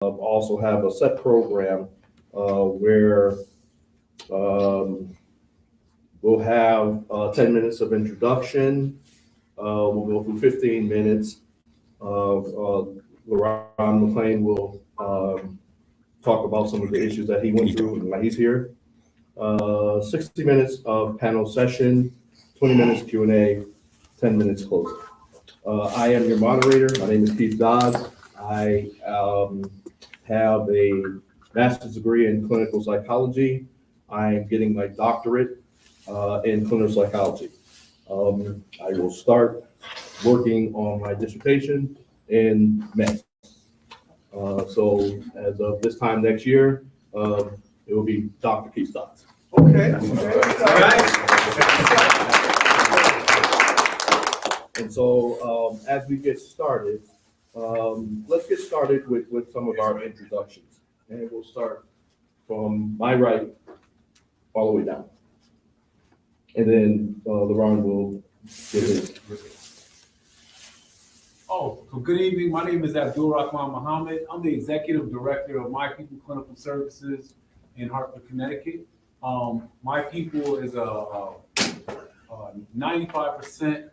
also have a set program where we'll have 10 minutes of introduction. We'll go through 15 minutes of LaRon McClain will talk about some of the issues that he went through and why he's here. 60 minutes of panel session, 20 minutes Q&A, 10 minutes closing. I am your moderator. My name is Keith Dodds. I have a master's degree in clinical psychology. I'm getting my doctorate in clinical psychology. I will start working on my dissertation in May. So as of this time next year, it will be Dr. Keith Dodds. Okay. All right. And so as we get started, let's get started with some of our introductions. And we'll start from my right all the way down. And then LaRon will give his. So good evening. My name is Abdul Rahman Muhammad. I'm the executive director of My People Clinical Services in Hartford, Connecticut. My People is a 95%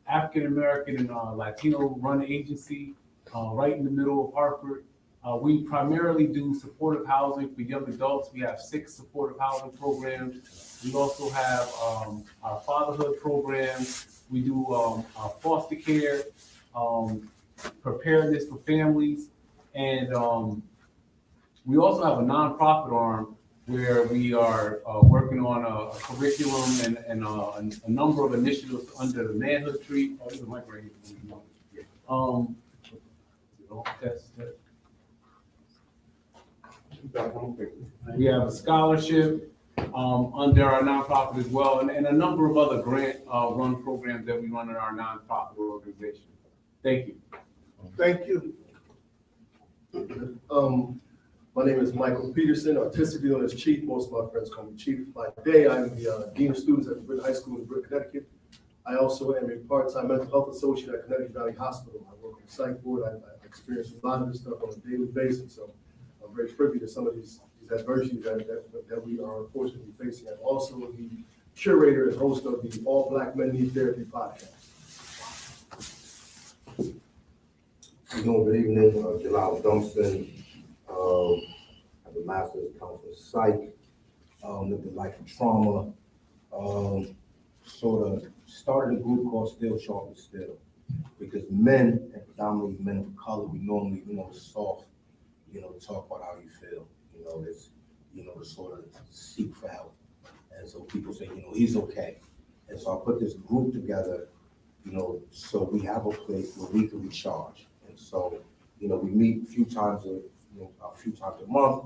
African American and Latino run agency right in the middle of Hartford. We primarily do supportive housing for young adults. We have 6 supportive housing programs. We also have our fatherhood program. We do foster care, preparedness for families, and we also have a nonprofit arm where we are working on a curriculum and a number of initiatives under the Manhood Tree. Oh, there's a mic right here. We have a scholarship under our nonprofit as well, and a number of other grant run programs that we run in our nonprofit organization. Thank you. Thank you. My name is Michael Peterson, artistically known as Chief. Most of my friends call me Chief. By day, I'm the Dean of Students at Britain High School in Britain, Connecticut. I also am a part-time mental health associate at Connecticut Valley Hospital. I work on the psych board. I experience a lot of this stuff on a daily basis, so I'm very privy to some of these adversities that we are unfortunately facing. I'm also the curator and host of the All Black Men Need Therapy podcast. Good evening, Jalal Dunston. I have a master's in counseling psych, lived a life of trauma. Sort of started a group called Still Sharp and Still, because men, and predominantly men of color, we normally, soft, talk about how you feel. It's, to sort of seek for help. And so people say, he's okay. And so I put this group together, so we have a place where we can recharge. And so, we meet a few times a month,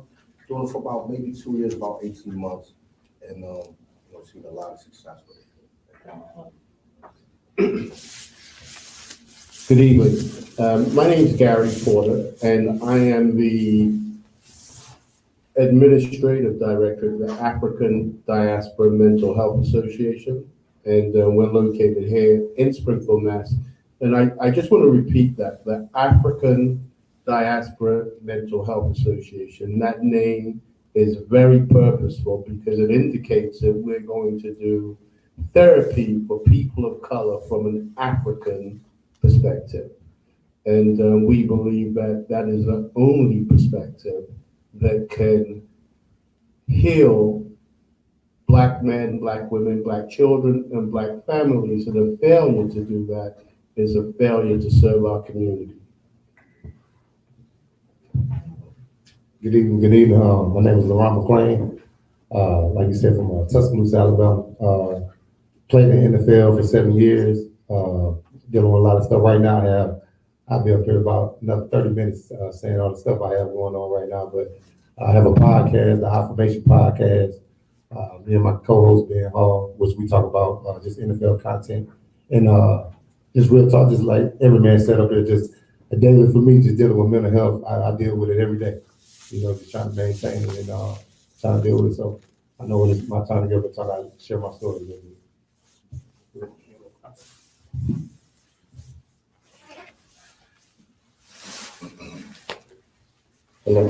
doing it for about maybe 2 years, about 18 months, and seen a lot of success with it. Good evening. My name is Gary Porter, and I am the Administrative Director of the African Diaspora Mental Health Association, and we're located here in Springfield, Mass. And I just want to repeat that, the African Diaspora Mental Health Association, that name is very purposeful because it indicates that we're going to do therapy for people of color from an African perspective. And we believe that that is the only perspective that can heal Black men, Black women, Black children, and Black families. And a failure to do that is a failure to serve our community. Good evening. Good evening. My name is LaRon McClain. Like you said, from Tuscaloosa, Alabama. Played in the NFL for 7 years. Dealing with a lot of stuff right now. I'll be up here about another 30 minutes saying all the stuff I have going on right now. But I have a podcast, the Affirmation Podcast. Me and my co-host Ben Hall, which we talk about just NFL content and just real talk, just like every man said up here, just a daily for me, just dealing with mental health. I deal with it every day, just trying to maintain it and trying to deal with it. So I know when it's my time to give a talk, I share my story with you. Like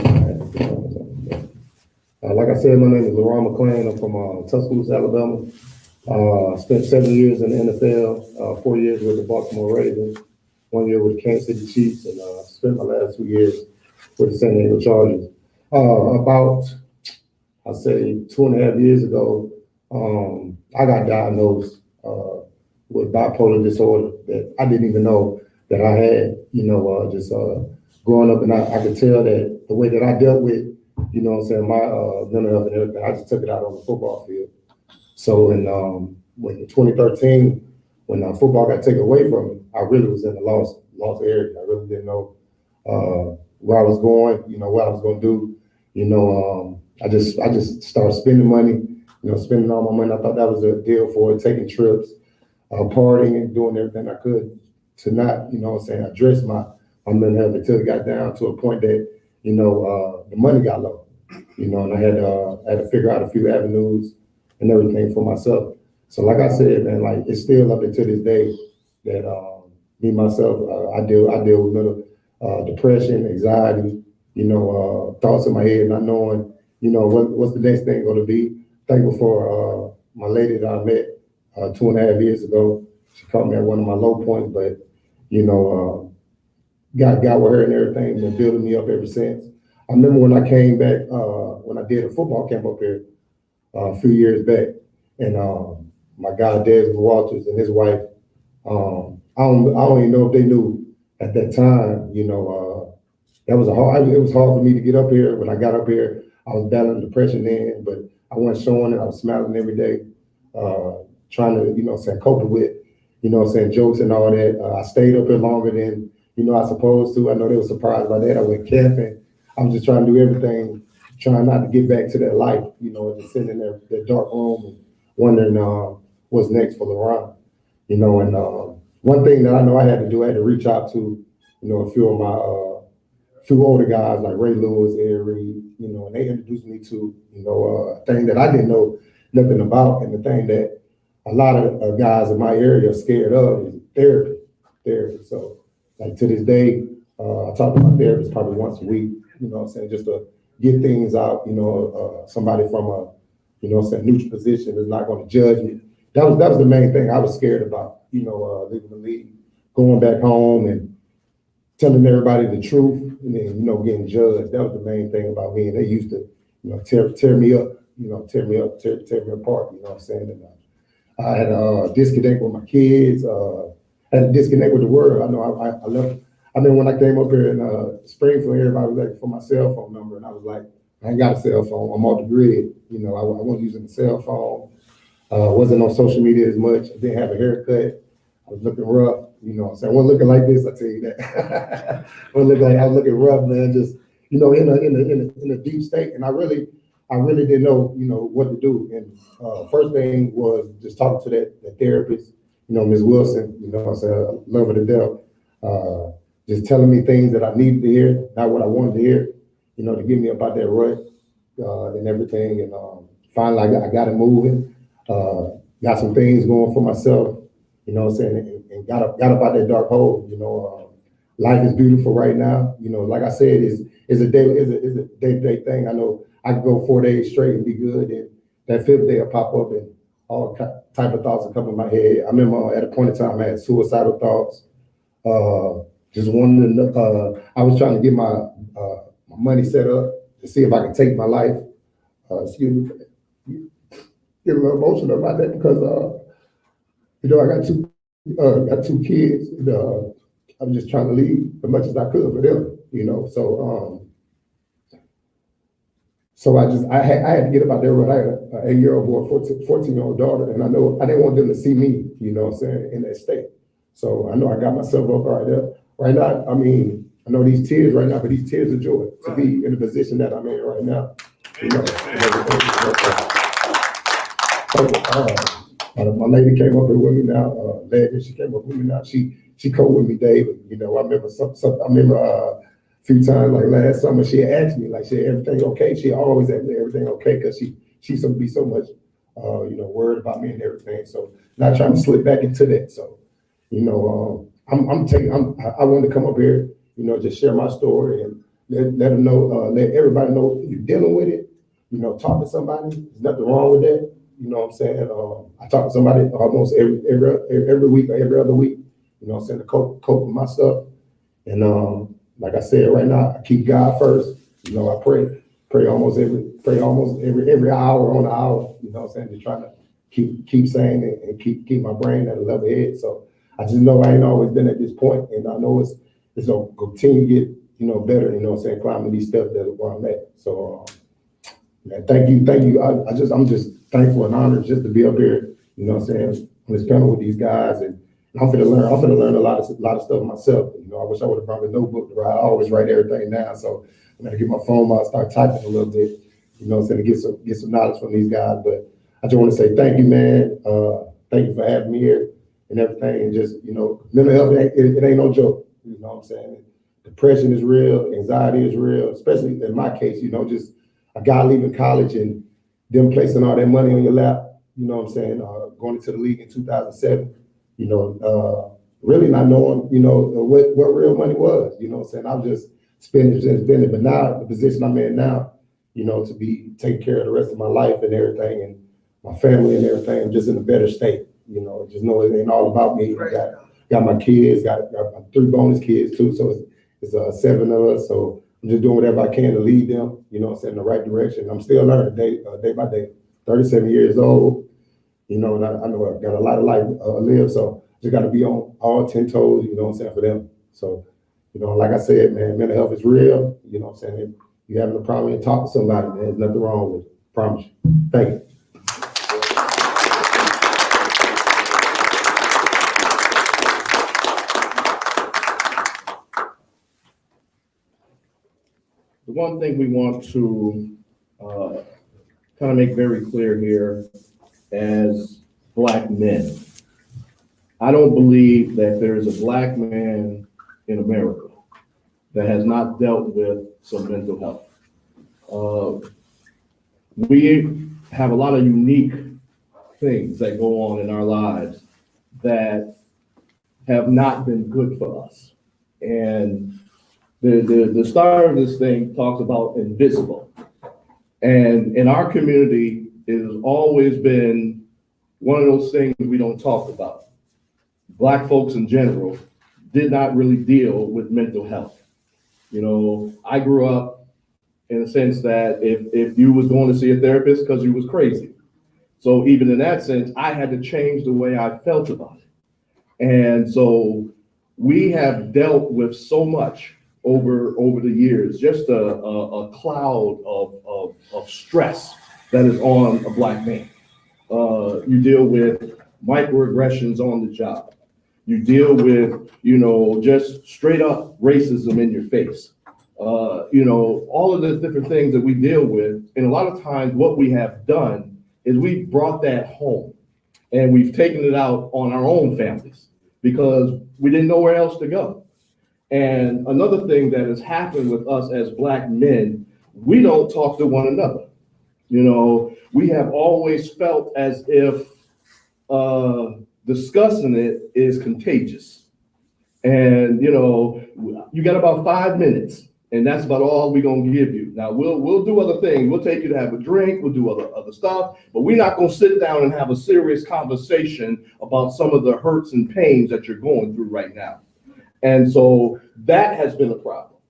I said, my name is LaRon McClain. I'm from Tuscaloosa, Alabama. Spent 7 years in the NFL, 4 years with the Baltimore Ravens, 1 year with the Kansas City Chiefs, and spent my last 2 years with the San Diego Chargers. About, I say, 2.5 years ago, I got diagnosed with bipolar disorder that I didn't even know that I had. Just growing up, and I could tell that the way that I dealt with, my mental health and everything, I just took it out on the football field. So when in 2013, when football got taken away from me, I really was in a lost area. I really didn't know where I was going, what I was going to do. I just started spending money, spending all my money. I thought that was a deal for it, taking trips, partying, and doing everything I could to not, address my mental health until it got down to a point that, the money got low, and I had to figure out a few avenues and everything for myself. So like I said, man, like it's still up until this day that me myself, I deal with mental depression, anxiety, thoughts in my head, not knowing, what's the next thing going to be. Thankful for my lady that I met 2.5 years ago. She caught me at one of my low points, but got with her and everything, been building me up ever since. I remember when I came back, when I did a football camp up here a few years back, and my guy Desmond Walters and his wife, I don't even know if they knew at that time, that was it was hard for me to get up here. When I got up here, I was battling depression then, but I wasn't showing it. I was smiling every day, trying to, coping with, jokes and all that. I stayed up here longer than, I supposed to. I know they were surprised by that. I went camping. I was just trying to do everything, trying not to get back to that life, just sitting in that dark room and wondering what's next for LaRon. And one thing that I know I had to do, I had to reach out to, a few of my few older guys like Ray Lewis, Ed Reed, and they introduced me to, a thing that I didn't know nothing about, and the thing that a lot of guys in my area are scared of is therapy. So, like to this day, I talk to my therapist probably once a week, just to get things out, somebody from a, neutral position is not going to judge me. That was the main thing I was scared about, leaving the league, going back home and telling everybody the truth, and then, getting judged. That was the main thing about me. And they used to, tear me up, tear me apart, And I had a disconnect with my kids, had a disconnect with the world. I know I left. I mean, when I came up here in Springfield, everybody was looking for my cell phone number, and I was like, I ain't got a cell phone. I'm off the grid. I wasn't using the cell phone. Wasn't on social media as much. I didn't have a haircut. I was looking rough. I wasn't looking like this. I tell you that. I was looking rough, man. Just in a deep state, and I really didn't know what to do. And first thing was just talking to that therapist, Ms. Wilson. I said, love her to death. Just telling me things that I needed to hear, not what I wanted to hear, to get me up out that rut and everything. And finally, I got it moving, got some things going for myself, and got up out that dark hole. Life is beautiful right now. Like I said, it's a day-to-day thing. I know I can go 4 days straight and be good, and that fifth day will pop up and all type of thoughts will come in my head. I remember at a point in time I had suicidal thoughts. Just wanted to, I was trying to get my money set up to see if I could take my life. Excuse me, get a little emotional about that because I got two kids. And, I'm just trying to leave as much as I could for them, So I had to get up out there. I had an 8-year-old boy, 14-year-old daughter, and I didn't want them to see me, in that state. So I know I got myself up right there. Right now, I mean, I know these tears right now, but these tears of joy to be in the position that I'm in right now. My lady came up here with me now. She came up with me now. She co with me, David. I remember I remember a few times like last summer, she had asked me like, everything okay? She always asked me everything okay because she used to be so much, worried about me and everything. So not trying to slip back into that. So, I wanted to come up here, just share my story and let them know, let everybody know you're dealing with it. You know, talk to somebody. There's nothing wrong with that. You know what I'm saying? I talk to somebody almost every week or every other week. You know what I'm saying, to cope with my stuff. And like I said, right now I keep God first. You know, I pray almost every hour on the hour. You know what I'm saying? Just trying to keep saying it and keep my brain at a level head. So I just know I ain't always been at this point, and I know it's gonna continue to get, you know, better. You know what I'm saying? Climbing these steps that where I'm at. So man, thank you. I'm just thankful and honored just to be up here. You know what I'm saying? On this panel with these guys, and I'm finna learn a lot of stuff myself. You know, I wish I would have brought a notebook to write. I always write everything down, so I'm gonna get my phone out, start typing a little bit. You know what I'm saying, to get some knowledge from these guys. But I just want to say thank you, man. Thank you for having me here and everything. And just, you know, mental health, it ain't no joke. You know what I'm saying? Depression is real, anxiety is real, especially in my case. You know, just a guy leaving college and them placing all that money on your lap. You know what I'm saying? Going into the league in 2007. You know, really not knowing, you know, what real money was. You know what I'm saying? I was just spending. But now, the position I'm in now, you know, to be taking care of the rest of my life and everything, and my family and everything, I'm just in a better state. You know, just know it ain't all about me. I got my kids, got 3 bonus kids too, so it's 7 of us. So I'm just doing whatever I can to lead them, you know what I'm saying, in the right direction. I'm still learning day by day. 37 years old. You know, and I know I've got a lot of life live, so just got to be on all 10 toes, you know what I'm saying, for them. So, you know, like I said, man, mental health is real. You know what I'm saying? If you're having a problem, and talk to somebody, man. There's nothing wrong with it. Promise you. Thank you. The one thing we want to kind of make very clear here as Black men, I don't believe that there is a Black man in America that has not dealt with some mental health. We have a lot of unique things that go on in our lives that have not been good for us. And the start of this thing talks about invisible. And in our community, it has always been one of those things we don't talk about. Black folks in general did not really deal with mental health. You know, I grew up in a sense that if you was going to see a therapist because you was crazy. So even in that sense, I had to change the way I felt about it. And so we have dealt with so much over the years, just a cloud of stress that is on a Black man. You deal with microaggressions on the job. You deal with, you know, just straight up racism in your face. You know, all of the different things that we deal with. And a lot of times what we have done is we've brought that home and we've taken it out on our own families because we didn't know where else to go. And another thing that has happened with us as Black men, we don't talk to one another. You know, we have always felt as if discussing it is contagious. And, you know, you got about 5 minutes and that's about all we're going to give you. Now we'll do other things. We'll take you to have a drink. We'll do other stuff, but we're not going to sit down and have a serious conversation about some of the hurts and pains that you're going through right now. And so that has been a problem.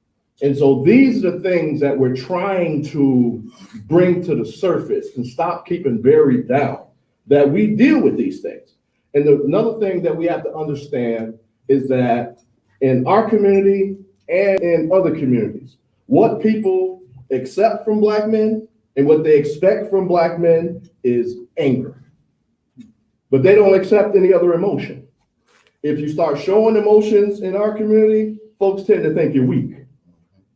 And so these are the things that we're trying to bring to the surface and stop keeping buried down, that we deal with these things. And another thing that we have to understand is that in our community and in other communities, what people accept from Black men and what they expect from Black men is anger. But they don't accept any other emotion. If you start showing emotions in our community, folks tend to think you're weak.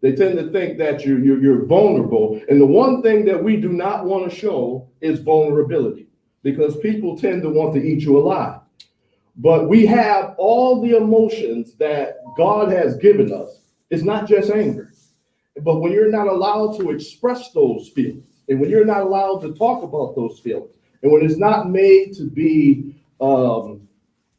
They tend to think that you're vulnerable. And the one thing that we do not want to show is vulnerability, because people tend to want to eat you alive. But we have all the emotions that God has given us. It's not just anger. But when you're not allowed to express those feelings, and when you're not allowed to talk about those feelings, and when it's not made to be the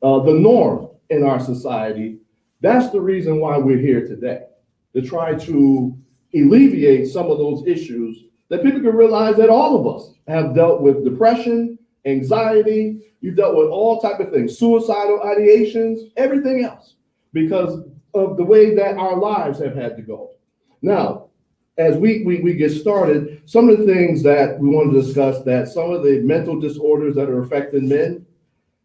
norm in our society, that's the reason why we're here today, to try to alleviate some of those issues, that people can realize that all of us have dealt with depression, anxiety, you've dealt with all type of things, suicidal ideations, everything else, because of the way that our lives have had to go. Now, as we get started, some of the things that we want to discuss, that some of the mental disorders that are affecting men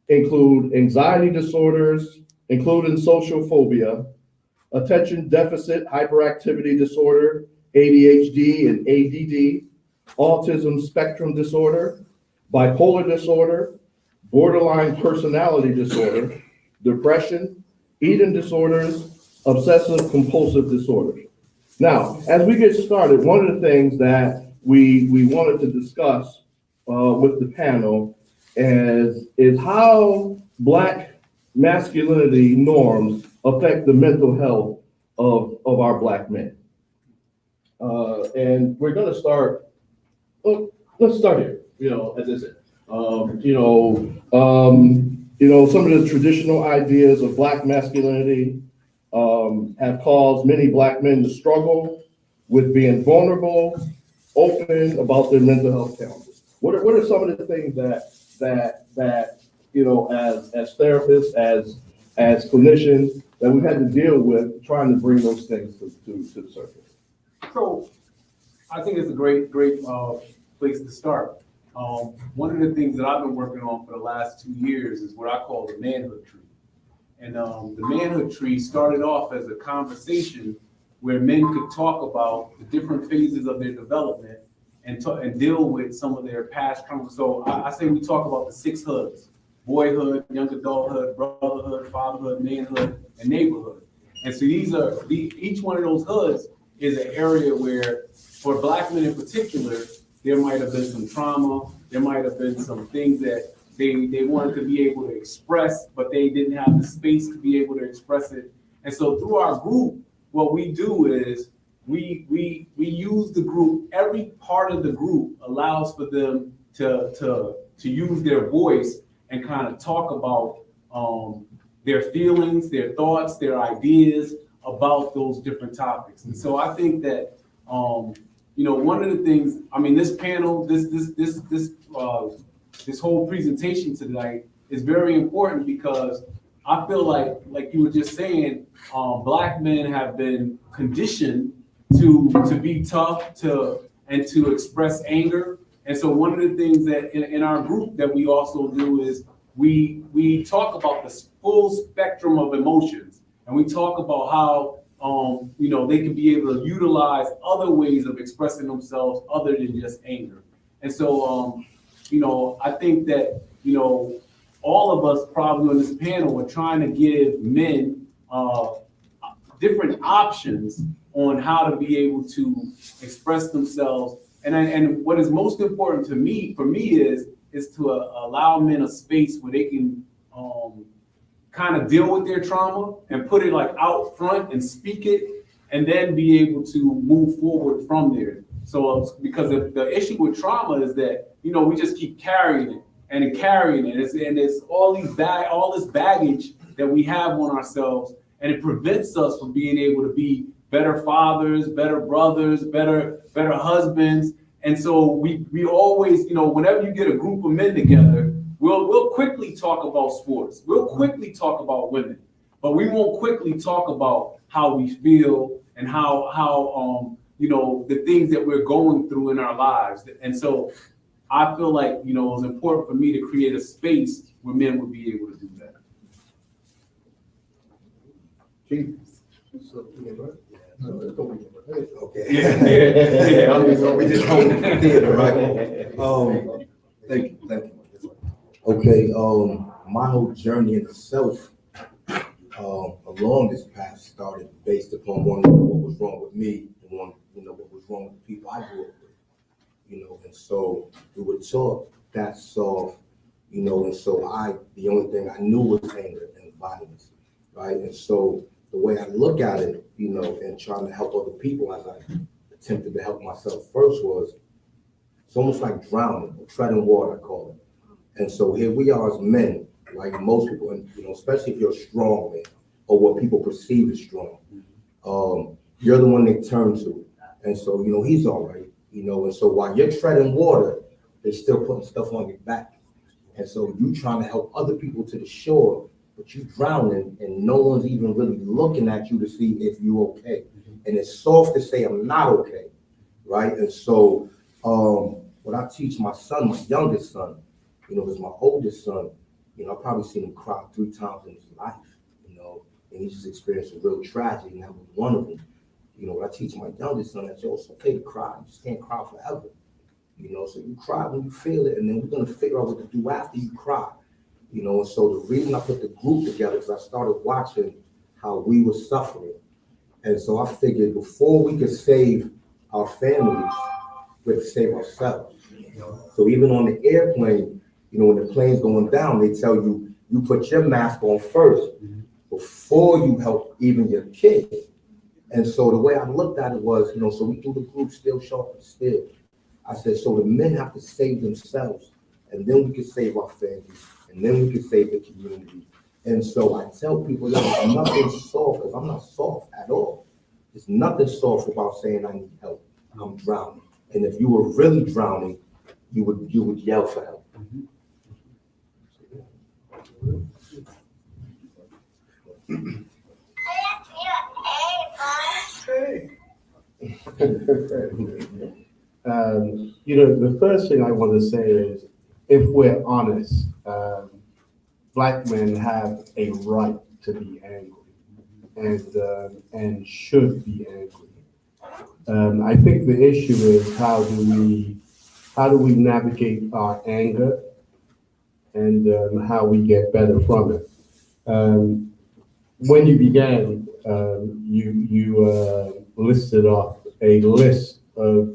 include anxiety disorders, including social phobia, attention deficit hyperactivity disorder, ADHD and ADD, autism spectrum disorder, bipolar disorder, borderline personality disorder, depression, eating disorders, obsessive compulsive disorders. Now, as we get started, one of the things that we wanted to discuss with the panel is how Black masculinity norms affect the mental health of our Black men. And we're going to start, well, let's start here, as I said. Some of the traditional ideas of Black masculinity have caused many Black men to struggle with being vulnerable, open about their mental health challenges. What are some of the things that as therapists, as clinicians, that we've had to deal with trying to bring those things to the surface? So I think it's a great place to start. One of the things that I've been working on for the last 2 years is what I call the Manhood Tree. And the Manhood Tree started off as a conversation where men could talk about the different phases of their development and deal with some of their past trauma. So I say we talk about the 6 hoods: boyhood, young adulthood, brotherhood, fatherhood, manhood, and neighborhood. And so each one of those hoods is an area where, for Black men in particular, there might have been some trauma, there might have been some things that they wanted to be able to express, but they didn't have the space to be able to express it. And so through our group, what we do is we use the group. Every part of the group allows for them to use their voice and kind of talk about their feelings, their thoughts, their ideas about those different topics. And so I think that one of the things, this panel, this whole presentation tonight is very important, because I feel like you were just saying, Black men have been conditioned to be tough and to express anger. And so one of the things that in our group that we also do is we talk about the full spectrum of emotions, and we talk about how they can be able to utilize other ways of expressing themselves other than just anger. And so I think that all of us probably on this panel are trying to give men different options on how to be able to express themselves. And what is most important for me is to allow men a space where they can kind of deal with their trauma and put it out front and speak it, and then be able to move forward from there. So because the issue with trauma is that we just keep carrying it and carrying it, and it's all this baggage that we have on ourselves, and it prevents us from being able to be better fathers, better brothers, better husbands. And so we always, whenever you get a group of men together, we'll quickly talk about sports, we'll quickly talk about women, but we won't quickly talk about how we feel and how the things that we're going through in our lives. And so I feel like it was important for me to create a space where men would be able to do that. Chief? Okay. Yeah. We just hold the theater, right? Thank you. Okay, my whole journey in itself along this path started based upon what was wrong with me and what was wrong with the people I grew up with, and so we were taught that's soft, and so the only thing I knew was anger and violence, right? And so the way I look at it, and trying to help other people as I attempted to help myself first was, it's almost like drowning, or treading water, I call it. And so here we are as men, like most people, and especially if you're a strong man, or what people perceive as strong, you're the one they turn to And so, he's all right, and so while you're treading water, they're still putting stuff on your back. And so you trying to help other people to the shore, but you drowning and no one's even really looking at you to see if you're okay. And it's soft to say I'm not okay, right? And so what I teach my son, my youngest son, is my oldest son, I've probably seen him cry 3 times in his life, and he just experienced a real tragedy, and that was one of them. What I teach my youngest son, that it's okay to cry, you just can't cry forever. So you cry when you feel it, and then we're gonna figure out what to do after you cry. And so the reason I put the group together is I started watching how we were suffering. And so I figured before we could save our families, we had to save ourselves. So even on the airplane, when the plane's going down, they tell you, you put your mask on first before you help even your kid. And so the way I looked at it was, so we do the group Still Sharp and Still. I said, so the men have to save themselves, and then we can save our families, and then we can save the community. And so I tell people, there's nothing soft, because I'm not soft at all. There's nothing soft about saying I need help. I'm drowning. And if you were really drowning, you would yell for help. The first thing I want to say is, if we're honest, Black men have a right to be angry and should be angry. I think the issue is how do we navigate our anger and how we get better from it. When you began, you listed off a list of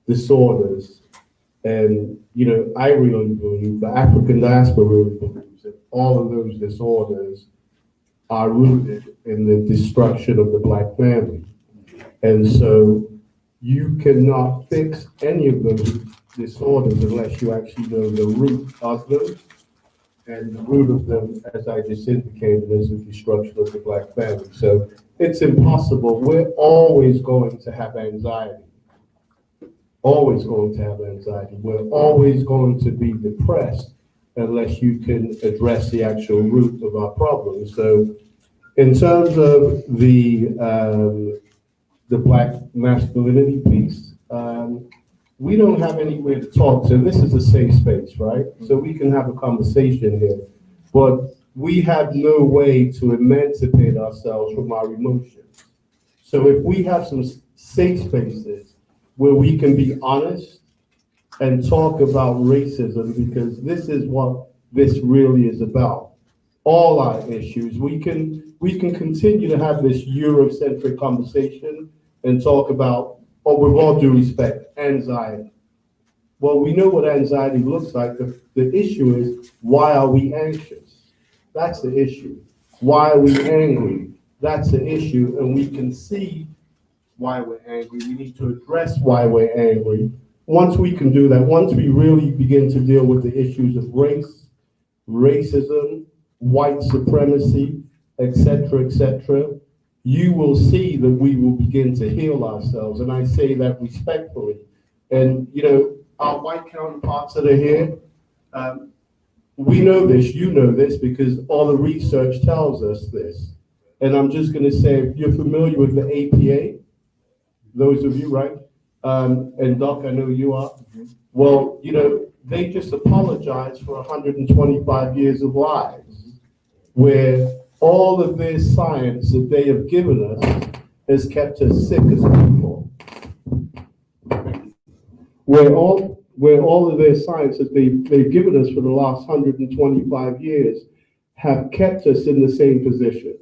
disorders, and I really believe, the African diaspora really believes that all of those disorders are rooted in the destruction of the Black family. And so you cannot fix any of those disorders unless you actually know the root of them. And the root of them, as I just indicated, is the destruction of the Black family. So it's impossible. We're always going to have anxiety. Always going to have anxiety. We're always going to be depressed unless you can address the actual root of our problems. So in terms of the Black masculinity piece, we don't have anywhere to talk to. This is a safe space, right? So we can have a conversation here, but we have no way to emancipate ourselves from our emotions. So if we have some safe spaces where we can be honest and talk about racism, because this is what this really is about. All our issues, we can continue to have this Eurocentric conversation and talk about, with all due respect, anxiety. Well, we know what anxiety looks like. The issue is, why are we anxious? That's the issue. Why are we angry? That's the issue. And we can see why we're angry. We need to address why we're angry. Once we can do that, once we really begin to deal with the issues of race, racism, white supremacy, etc., you will see that we will begin to heal ourselves. And I say that respectfully. And, our white counterparts that are here, we know this, you know this, because all the research tells us this. And I'm just going to say, if you're familiar with the APA, those of you, right? And Doc, I know you are. Well, they just apologized for 125 years of lies, where all of this science that they have given us has kept us sick as a people. Where all of their science that they've given us for the last 125 years have kept us in the same position.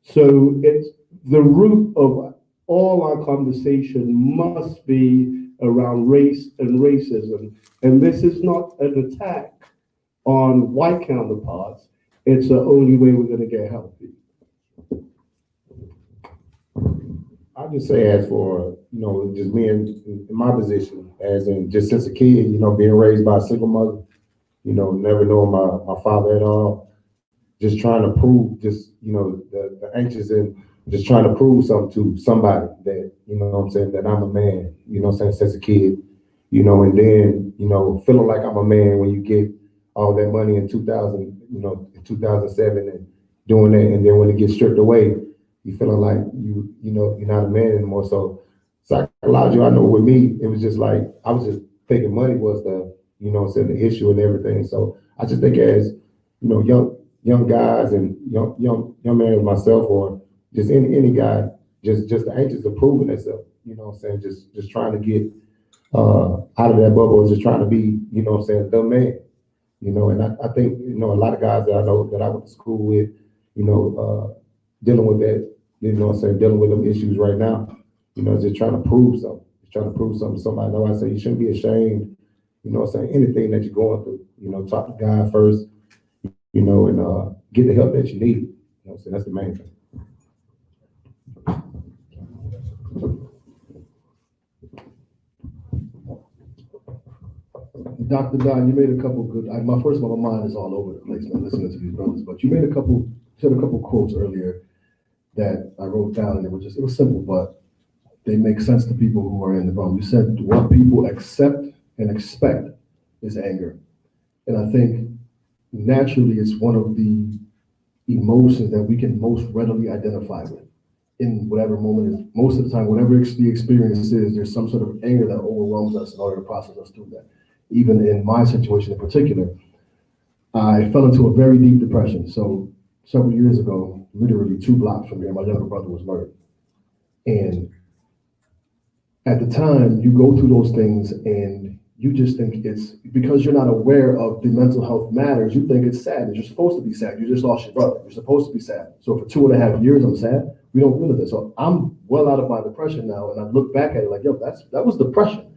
So it's the root of all our conversation must be around race and racism. And this is not an attack on white counterparts. It's the only way we're going to get healthy. I'll just say, as for, just being in my position, as in just since a kid, being raised by a single mother, never knowing my father at all, just trying to prove just, the anxious and just trying to prove something to somebody that, you know what I'm saying, that I'm a man, you know what I'm saying, since a kid, you know, and then, you know, feeling like I'm a man when you get all that money in 2000, you know, in 2007 and doing that. And then when it gets stripped away, you feeling like you know, you're not a man anymore. So psychologically, I know with me, it was just like, I was just thinking money was the, you know what I'm saying, the issue and everything. So I just think as, you know, young guys and young man like myself, or just any guy, just anxious of proving themselves, you know what I'm saying, just trying to get out of that bubble, just trying to be, you know what I'm saying, the man, you know. And I think, you know, a lot of guys that I know that I went to school with, you know, dealing with that, you know what I'm saying, dealing with them issues right now, you know, just trying to prove something, to somebody. I know I say you shouldn't be ashamed, you know what I'm saying, anything that you're going through, you know, talk to God first, you know, and get the help that you need. You know what I'm saying? That's the main thing. Dr. Don, you made a couple good, my first one, my mind is all over the place, man, listening to these brothers, but you said a couple quotes earlier that I wrote down, and it was simple, but they make sense to people who are in the room. You said what people accept and expect is anger. And I think naturally it's one of the emotions that we can most readily identify with in whatever moment is. Most of the time, whatever the experience is, there's some sort of anger that overwhelms us in order to process us through that. Even in my situation in particular, I fell into a very deep depression. So several years ago, literally 2 blocks from here, my younger brother was murdered. And at the time, you go through those things and you just think it's, because you're not aware of the mental health matters, you think it's sad. You're supposed to be sad. You just lost your brother. You're supposed to be sad. So for 2.5 years, I'm sad. We don't realize that. So I'm well out of my depression now. And I look back at it like, yo, that was depression.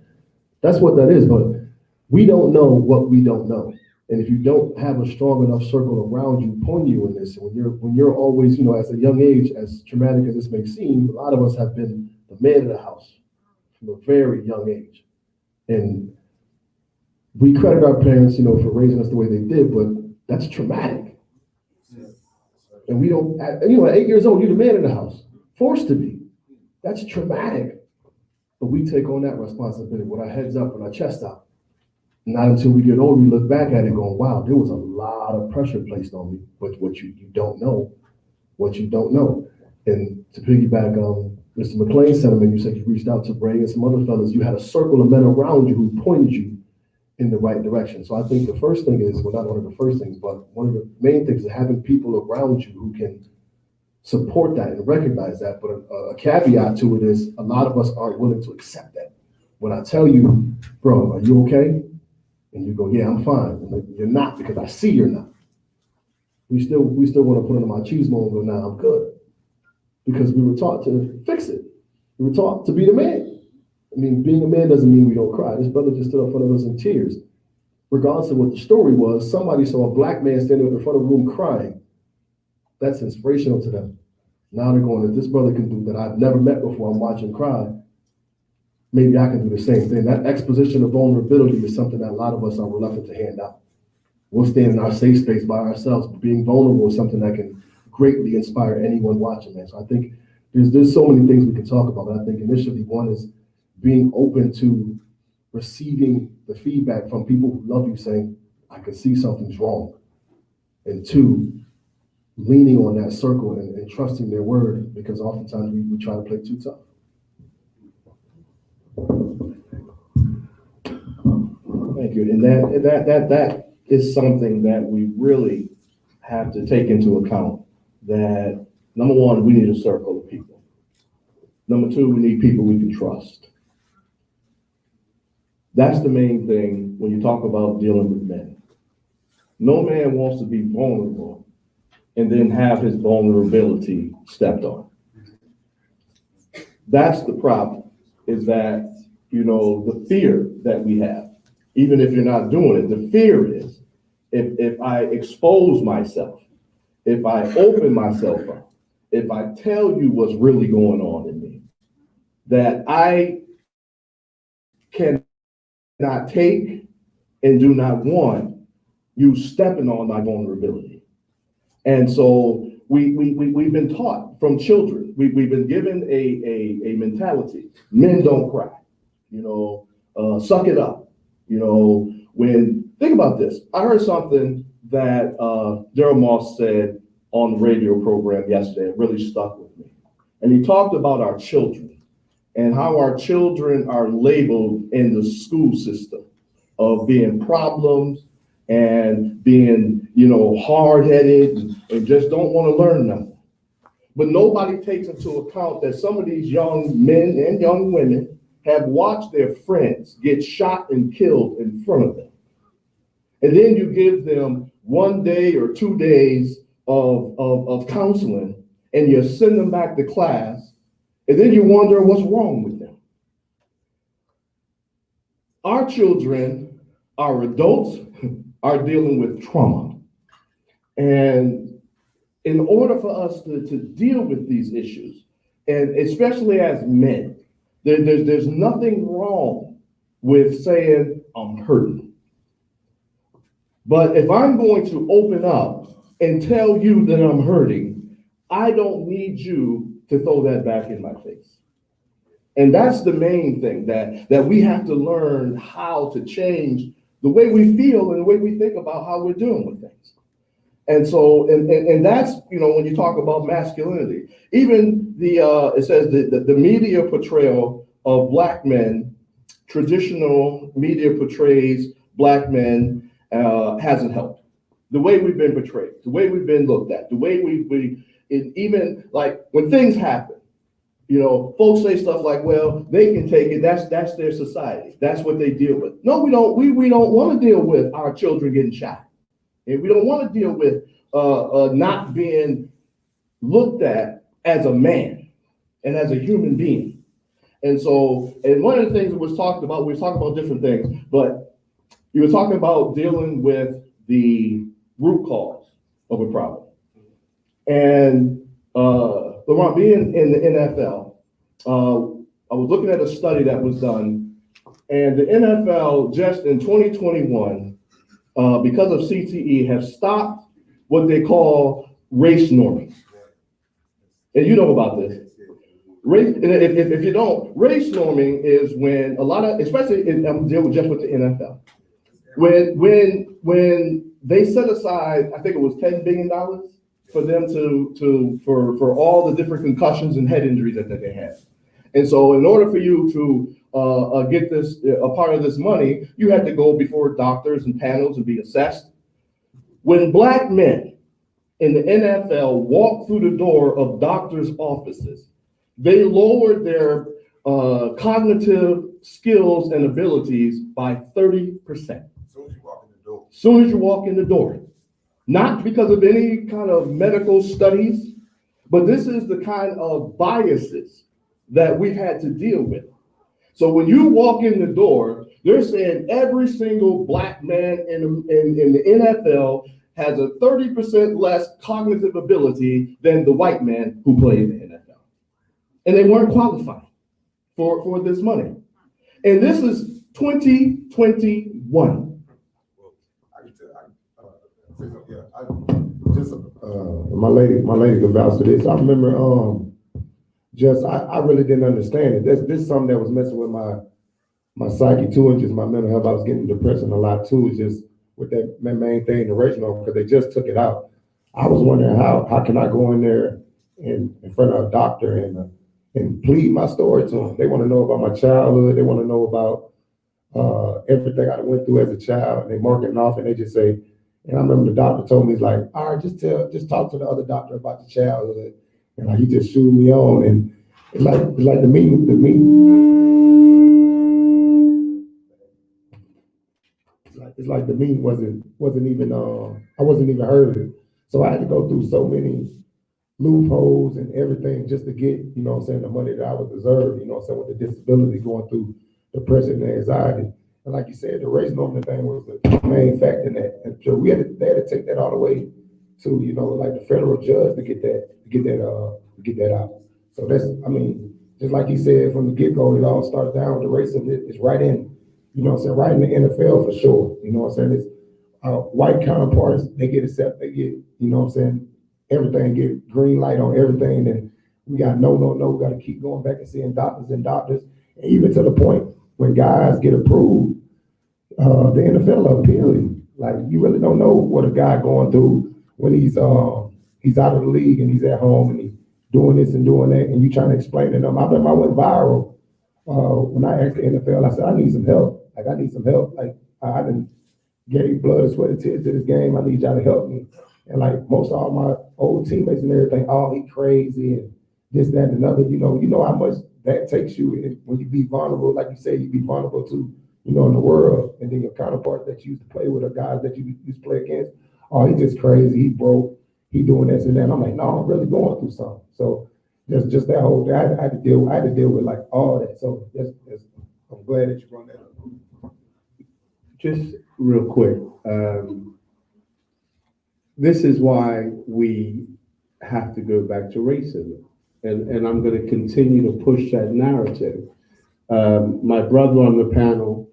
That's what that is. But we don't know what we don't know. And if you don't have a strong enough circle around you pointing you in this, when you're always, you know, at a young age, as traumatic as this may seem, a lot of us have been the man of the house from a very young age. And we credit our parents, you know, for raising us the way they did, but that's traumatic. And we don't, you know, at 8 years old, you're the man of the house, forced to be. That's traumatic. But we take on that responsibility with our heads up and our chest out. Not until we get older, we look back at it going, wow, there was a lot of pressure placed on me, but what you don't know. And to piggyback on Mr. McLean's sentiment, you said you reached out to Bray and some other fellas, you had a circle of men around you who pointed you in the right direction. So I think the first thing is, well, not one of the first things, but one of the main things is having people around you who can support that and recognize that. But a caveat to it is a lot of us aren't willing to accept that. When I tell you, bro, are you okay? And you go, yeah, I'm fine. I'm like, you're not, because I see you're not. We still want to put on my cheese and go, nah, I'm good. Because we were taught to fix it. We were taught to be the man. I mean, being a man doesn't mean we don't cry. This brother just stood up in front of us in tears. Regardless of what the story was, somebody saw a black man standing up in front of a room crying. That's inspirational to them. Now they're going, if this brother can do that I've never met before, I'm watching cry, maybe I can do the same thing. That exposition of vulnerability is something that a lot of us are reluctant to hand out. We'll stand in our safe space by ourselves, but being vulnerable is something that can greatly inspire anyone watching, man. So I think there's so many things we can talk about, but I think initially one is being open to receiving the feedback from people who love you saying, I can see something's wrong. And 2, leaning on that circle and trusting their word, because oftentimes we try to play too tough. Thank you. And that is something that we really have to take into account. That number one, we need a circle of people. Number 2, we need people we can trust. That's the main thing when you talk about dealing with men. No man wants to be vulnerable and then have his vulnerability stepped on. That's the problem, is that, you know, the fear that we have, even if you're not doing it, the fear is if I expose myself, if I open myself up, if I tell you what's really going on in me, that I cannot take and do not want you stepping on my vulnerability. And so we've been taught from children, we've been given a mentality, men don't cry, suck it up. Think about this. I heard something that Daryl Moss said on the radio program yesterday. It really stuck with me. And he talked about our children and how our children are labeled in the school system of being problems and being, hard-headed and just don't want to learn nothing. But nobody takes into account that some of these young men and young women have watched their friends get shot and killed in front of them. And then you give them 1 day or 2 days of counseling, and you send them back to class, and then you wonder what's wrong with them. Our children, our adults, are dealing with trauma. And in order for us to deal with these issues, and especially as men, there's nothing wrong with saying, I'm hurting. But if I'm going to open up and tell you that I'm hurting, I don't need you to throw that back in my face. And that's the main thing, that we have to learn how to change the way we feel and the way we think about how we're doing with things. And so, and that's, when you talk about masculinity, even it says that the media portrayal of Black men, traditional media portrays Black men hasn't helped. The way we've been portrayed, the way we've been looked at, the way even like when things happen, folks say stuff like, well, they can take it, that's their society, that's what they deal with. No, we don't. We don't want to deal with our children getting shot. And we don't want to deal with not being looked at as a man and as a human being. And so, and one of the things that was talked about, we were talking about different things, but you were talking about dealing with the root cause of a problem. And LeBron, being in the NFL, I was looking at a study that was done, and the NFL just in 2021, because of CTE, have stopped what they call race norming. And you know about this. Race, if you don't, race norming is when a lot of, especially I'm dealing just with the NFL, when they set aside, I think it was $10 billion for them for all the different concussions and head injuries that they had. And so in order for you to get this, a part of this money, you had to go before doctors and panels and be assessed. When Black men in the NFL walked through the door of doctors' offices, they lowered their cognitive skills and abilities by 30%. Soon as you walk in the door. Not because of any kind of medical studies, but this is the kind of biases that we've had to deal with. So when you walk in the door, they're saying every single Black man in the NFL has a 30% less cognitive ability than the white man who played in the NFL. And they weren't qualified for this money. And this is 2021. My lady could vouch to this. I remember, I really didn't understand it. This is something that was messing with my psyche too, and just my mental health. I was getting depression a lot too. It's just with that main thing, the racial, because they just took it out. I was wondering how can I go in there in front of a doctor and plead my story to them. They want to know about my childhood. They want to know about everything I went through as a child. And they mark it off, and they just say. And I remember the doctor told me, he's like, all right, just talk to the other doctor about the childhood. And like, he just shooed me on. And it's like the meeting. It's like the meeting wasn't even I wasn't even heard. So I had to go through so many loopholes and everything just to get, the money that I would deserve, with the disability, going through depression and anxiety. And like you said, the race norming thing was the main factor in that. And so they had to take that all the way to, like the federal judge to get that out. So that's, just like he said from the get-go, it all starts down with the racism. It's right in, right in the NFL for sure. It's white counterparts, they get accepted, they get, everything get green light on everything, and we got no, we gotta keep going back and seeing doctors and doctors, and even to the point when guys get approved, the NFL will appeal you. Like, you really don't know what a guy going through when he's out of the league and he's at home and he's doing this and doing that, and you trying to explain to them. I remember I went viral when I asked the NFL. I said, I need some help. Like, I need some help. Like, I done gave blood, sweat, and tears to this game. I need y'all to help me. And like most of all my old teammates and everything, oh, he crazy and this, that, and another. You know how much that takes you when you be vulnerable. Like you say, you be vulnerable to, in the world, and then your counterparts that you used to play with or guys that you used to play against. Oh, he just crazy. He broke. He doing this and that. And I'm like, no, I'm really going through something. So just that whole thing, I had to deal with like all that. So I'm glad that you brought that up. Just real quick, this is why we have to go back to racism, and I'm going to continue to push that narrative. My brother on the panel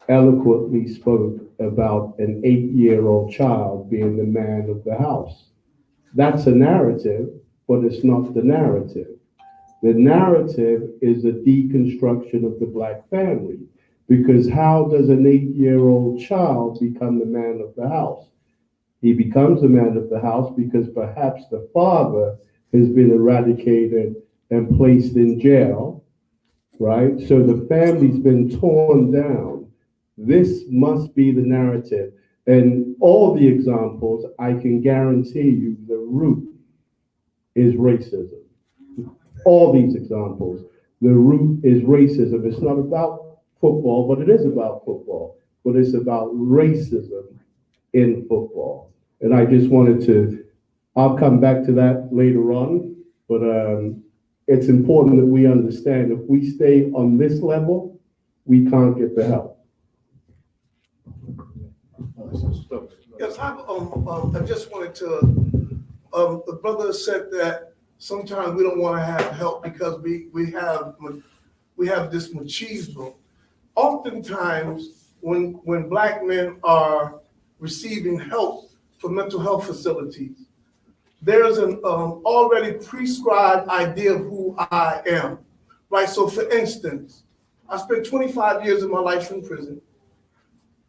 eloquently spoke about an 8-year-old child being the man of the house. That's a narrative, but it's not the narrative. The narrative is a deconstruction of the Black family, because how does an 8-year-old child become the man of the house? He becomes the man of the house because perhaps the father has been eradicated and placed in jail, right? So the family's been torn down. This must be the narrative. And all the examples, I can guarantee you the root is racism. All these examples, the root is racism. It's not about football, but it is about football. But it's about racism in football. And I just wanted to, I'll come back to that later on, but it's important that we understand if we stay on this level, we can't get the help. Yes, I just wanted to, the brother said that sometimes we don't want to have help because we have this machismo. Oftentimes, when Black men are receiving help for mental health facilities, there's an already prescribed idea of who I am, right? So for instance, I spent 25 years of my life in prison.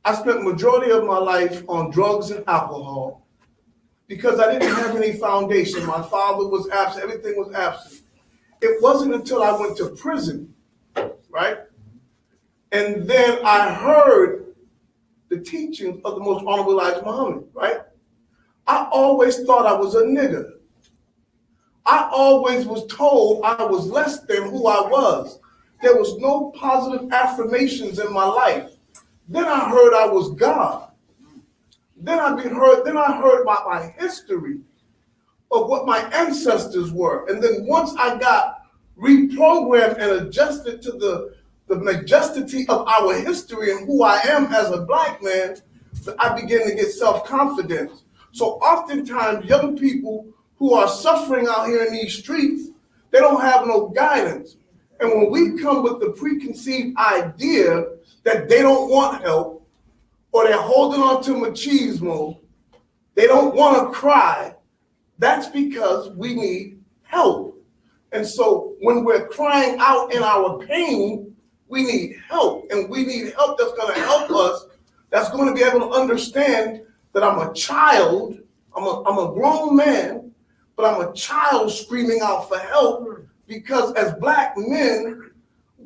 I spent majority of my life on drugs and alcohol because I didn't have any foundation. My father was absent, everything was absent. It wasn't until I went to prison, right? And then I heard the teachings of the most honorable Elijah Muhammad, right? I always thought I was a nigger. I always was told I was less than who I was. There was no positive affirmations in my life. Then I heard I was God. Then I heard about my history of what my ancestors were. And then once I got reprogrammed and adjusted to the majesty of our history and who I am as a Black man, I began to get self-confidence. So oftentimes young people who are suffering out here in these streets, they don't have no guidance. And when we come with the preconceived idea that they don't want help, or they're holding on to machismo, they don't want to cry, that's because we need help. And so when we're crying out in our pain, we need help. And we need help that's going to help us, that's going to be able to understand that I'm a child, I'm a grown man, but I'm a child screaming out for help, because as Black men,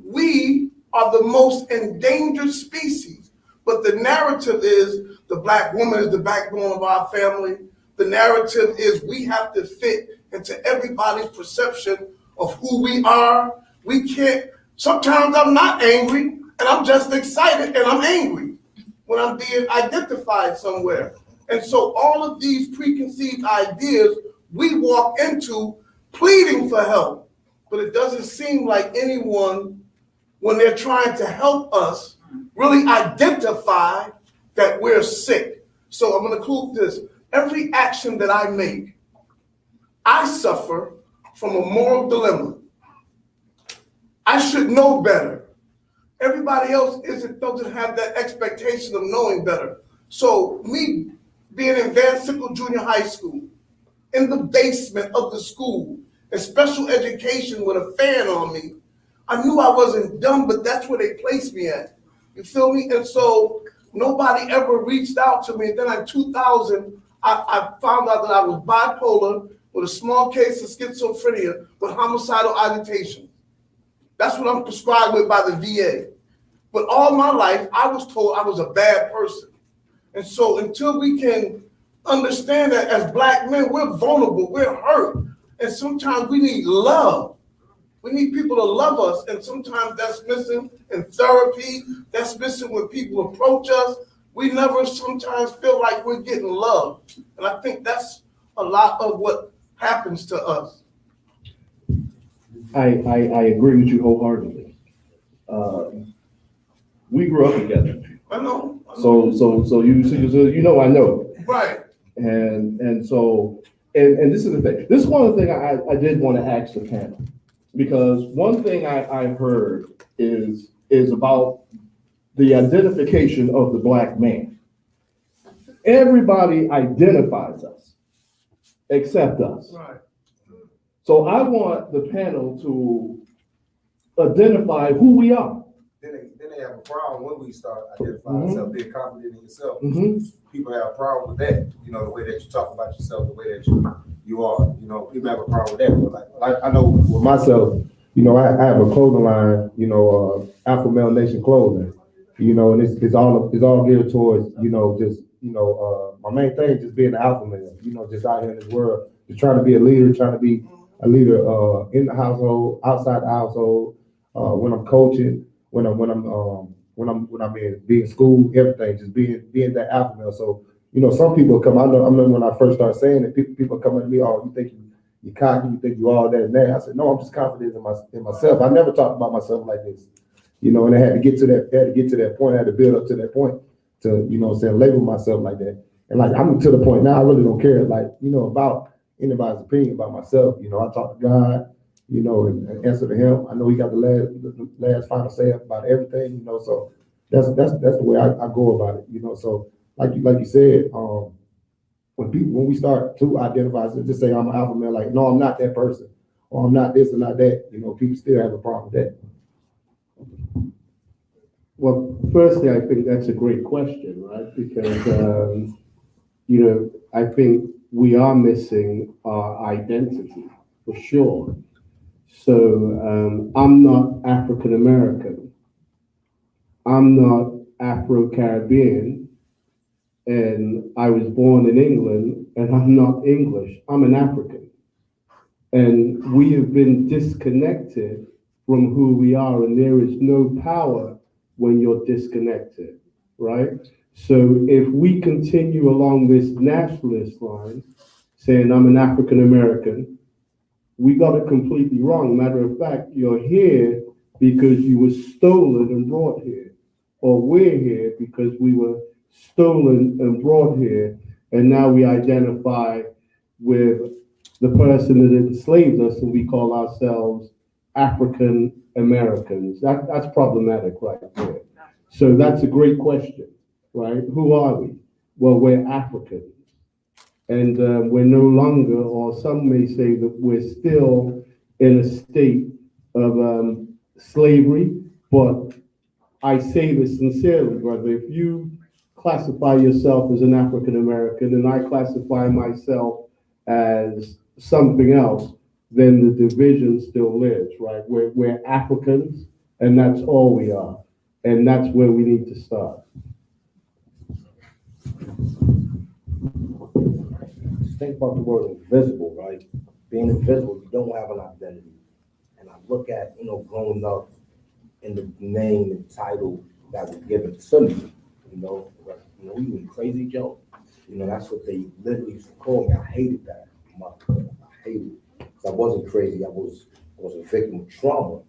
we are the most endangered species. But the narrative is the Black woman is the backbone of our family. The narrative is we have to fit into everybody's perception of who we are. We can't, sometimes I'm not angry and I'm just excited and I'm angry when I'm being identified somewhere. And so all of these preconceived ideas we walk into pleading for help, but it doesn't seem like anyone, when they're trying to help us, really identify that we're sick. So I'm going to conclude this. Every action that I make, I suffer from a moral dilemma. I should know better. Everybody else doesn't have that expectation of knowing better. So me being in Van Sickle Junior High School, in the basement of the school, in special education with a fan on me. I knew I wasn't dumb, but that's where they placed me at. You feel me? And so nobody ever reached out to me. And then in 2000, I found out that I was bipolar with a small case of schizophrenia with homicidal agitation. That's what I'm prescribed with by the VA. But all my life, I was told I was a bad person. And so until we can understand that as Black men, we're vulnerable, we're hurt. And sometimes we need love. We need people to love us. And sometimes that's missing in therapy. That's missing when people approach us. We never sometimes feel like we're getting love. And I think that's a lot of what happens to us. I agree with you wholeheartedly. We grew up together. I know. So you know I know. Right. And so this is the thing. This is one of the things I did want to ask the panel, because one thing I heard is about the identification of the Black man. Everybody identifies us except us. Right. So I want the panel to identify who we are. Then they have a problem when we start identifying ourselves, being confident in yourself. People have a problem with that, you know, the way that you talk about yourself, the way that you are, you know, people have a problem with that. But like I know with myself, you know, I have a clothing line, you know, Alpha Male Nation clothing, you know, and it's all geared towards, you know, just, you know, my main thing is just being an alpha male, you know, just out here in this world, just trying to be a leader, trying to be a leader in the household, outside the household, when I'm coaching, when I'm in school, everything, just being that alpha male. So, you know, some people come, I know when I first started saying it, people come to me, oh, you think you're cocky, you think you all that and that. I said, no, I'm just confident in myself. I never talked about myself like this, you know, and I had to get to that point. I had to build up to that point to, you know, label myself like that. And like, I'm to the point now, I really don't care, like, you know, about anybody's opinion about myself. You know, I talk to God, you know, and answer to him. I know he got the last final say about everything, you know, so that's the way I go about it, you know. So like you said, when we start to identify, so just say I'm an alpha male, like, no, I'm not that person, or I'm not this or not that, you know, people still have a problem with that. Well, firstly, I think that's a great question, right? Because, you know, I think we are missing our identity for sure. So I'm not African American. I'm not Afro-Caribbean, and I was born in England, and I'm not English. I'm an African. And we have been disconnected from who we are, and there is no power when you're disconnected, right? So if we continue along this nationalist line, saying I'm an African American, we got it completely wrong. Matter of fact, you're here because you were stolen and brought here, or we're here because we were stolen and brought here, and now we identify with the person that enslaved us, and we call ourselves African Americans. That's problematic right there. So that's a great question, right? Who are we? Well, we're Africans. And we're no longer, or some may say that we're still in a state of slavery. But I say this sincerely, brother. If you classify yourself as an African American and I classify myself as something else, then the division still lives, right? We're Africans, and that's all we are. And that's where we need to start. Just think about the word invisible, right? Being invisible, you don't have an identity. And I look at, you know, growing up in the name and title that was given to me, you know, you mean Crazy Joe? You know, that's what they literally used to call me. I hated that. I hated it. 'Cause I wasn't crazy. I was a victim of trauma.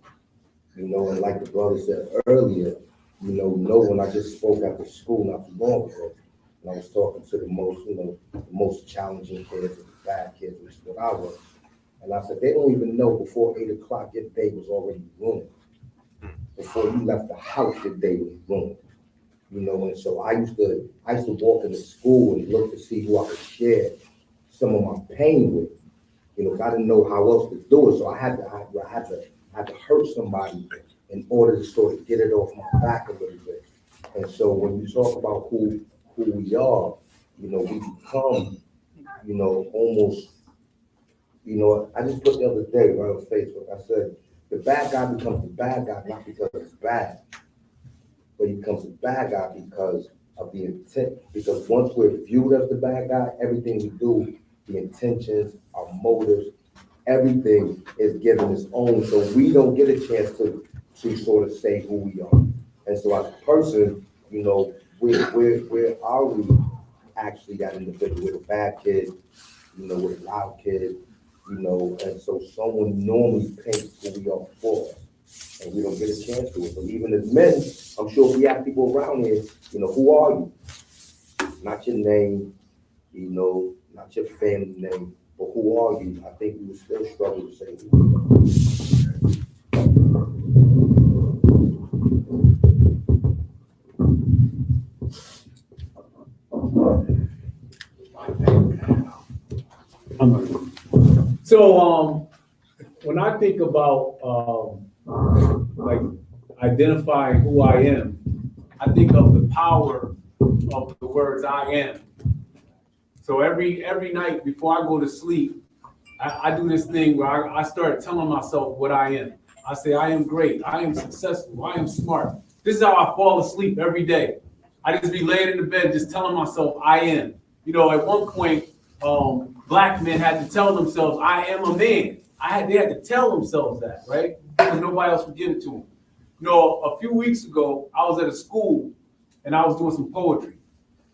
You know, and like the brother said earlier, you know, when I just spoke after school not too long ago, and I was talking to the most challenging kids, the bad kids, which is what I was. And I said, they don't even know before 8 o'clock your day was already ruined. Before you left the house, your day was ruined. you know, and so I used to walk into school and look to see who I could share some of my pain with, you know, 'cause I didn't know how else to do it, so I had to hurt somebody in order to sort of get it off my back a little bit. And so when you talk about who we are, you know, we become, you know, almost, you know, I just put the other day right on Facebook, I said, the bad guy becomes the bad guy not because it's bad, but he becomes the bad guy because of the intent. Because once we're viewed as the bad guy, everything we do, the intentions, our motives, everything is given its own. So we don't get a chance to sort of say who we are. And so as a person, you know, where are we actually that individual? We're the bad kid, you know, we're the loud kid, you know, and so someone normally paints who we are for us, and we don't get a chance to it. So even as men, I'm sure we have people around here, you know, who are you? Not your name, you know, not your family name, but who are you? I think we would still struggle to say who we are. So, when I think about, like identifying who I am, I think of the power of the words I am. So every night before I go to sleep, I do this thing where I start telling myself what I am. I say, I am great, I am successful, I am smart. This is how I fall asleep every day. I just be laying in the bed just telling myself I am. You know, at one point, black men had to tell themselves, I am a man. They had to tell themselves that, right? Because nobody else would give it to them. You know, a few weeks ago, I was at a school and I was doing some poetry.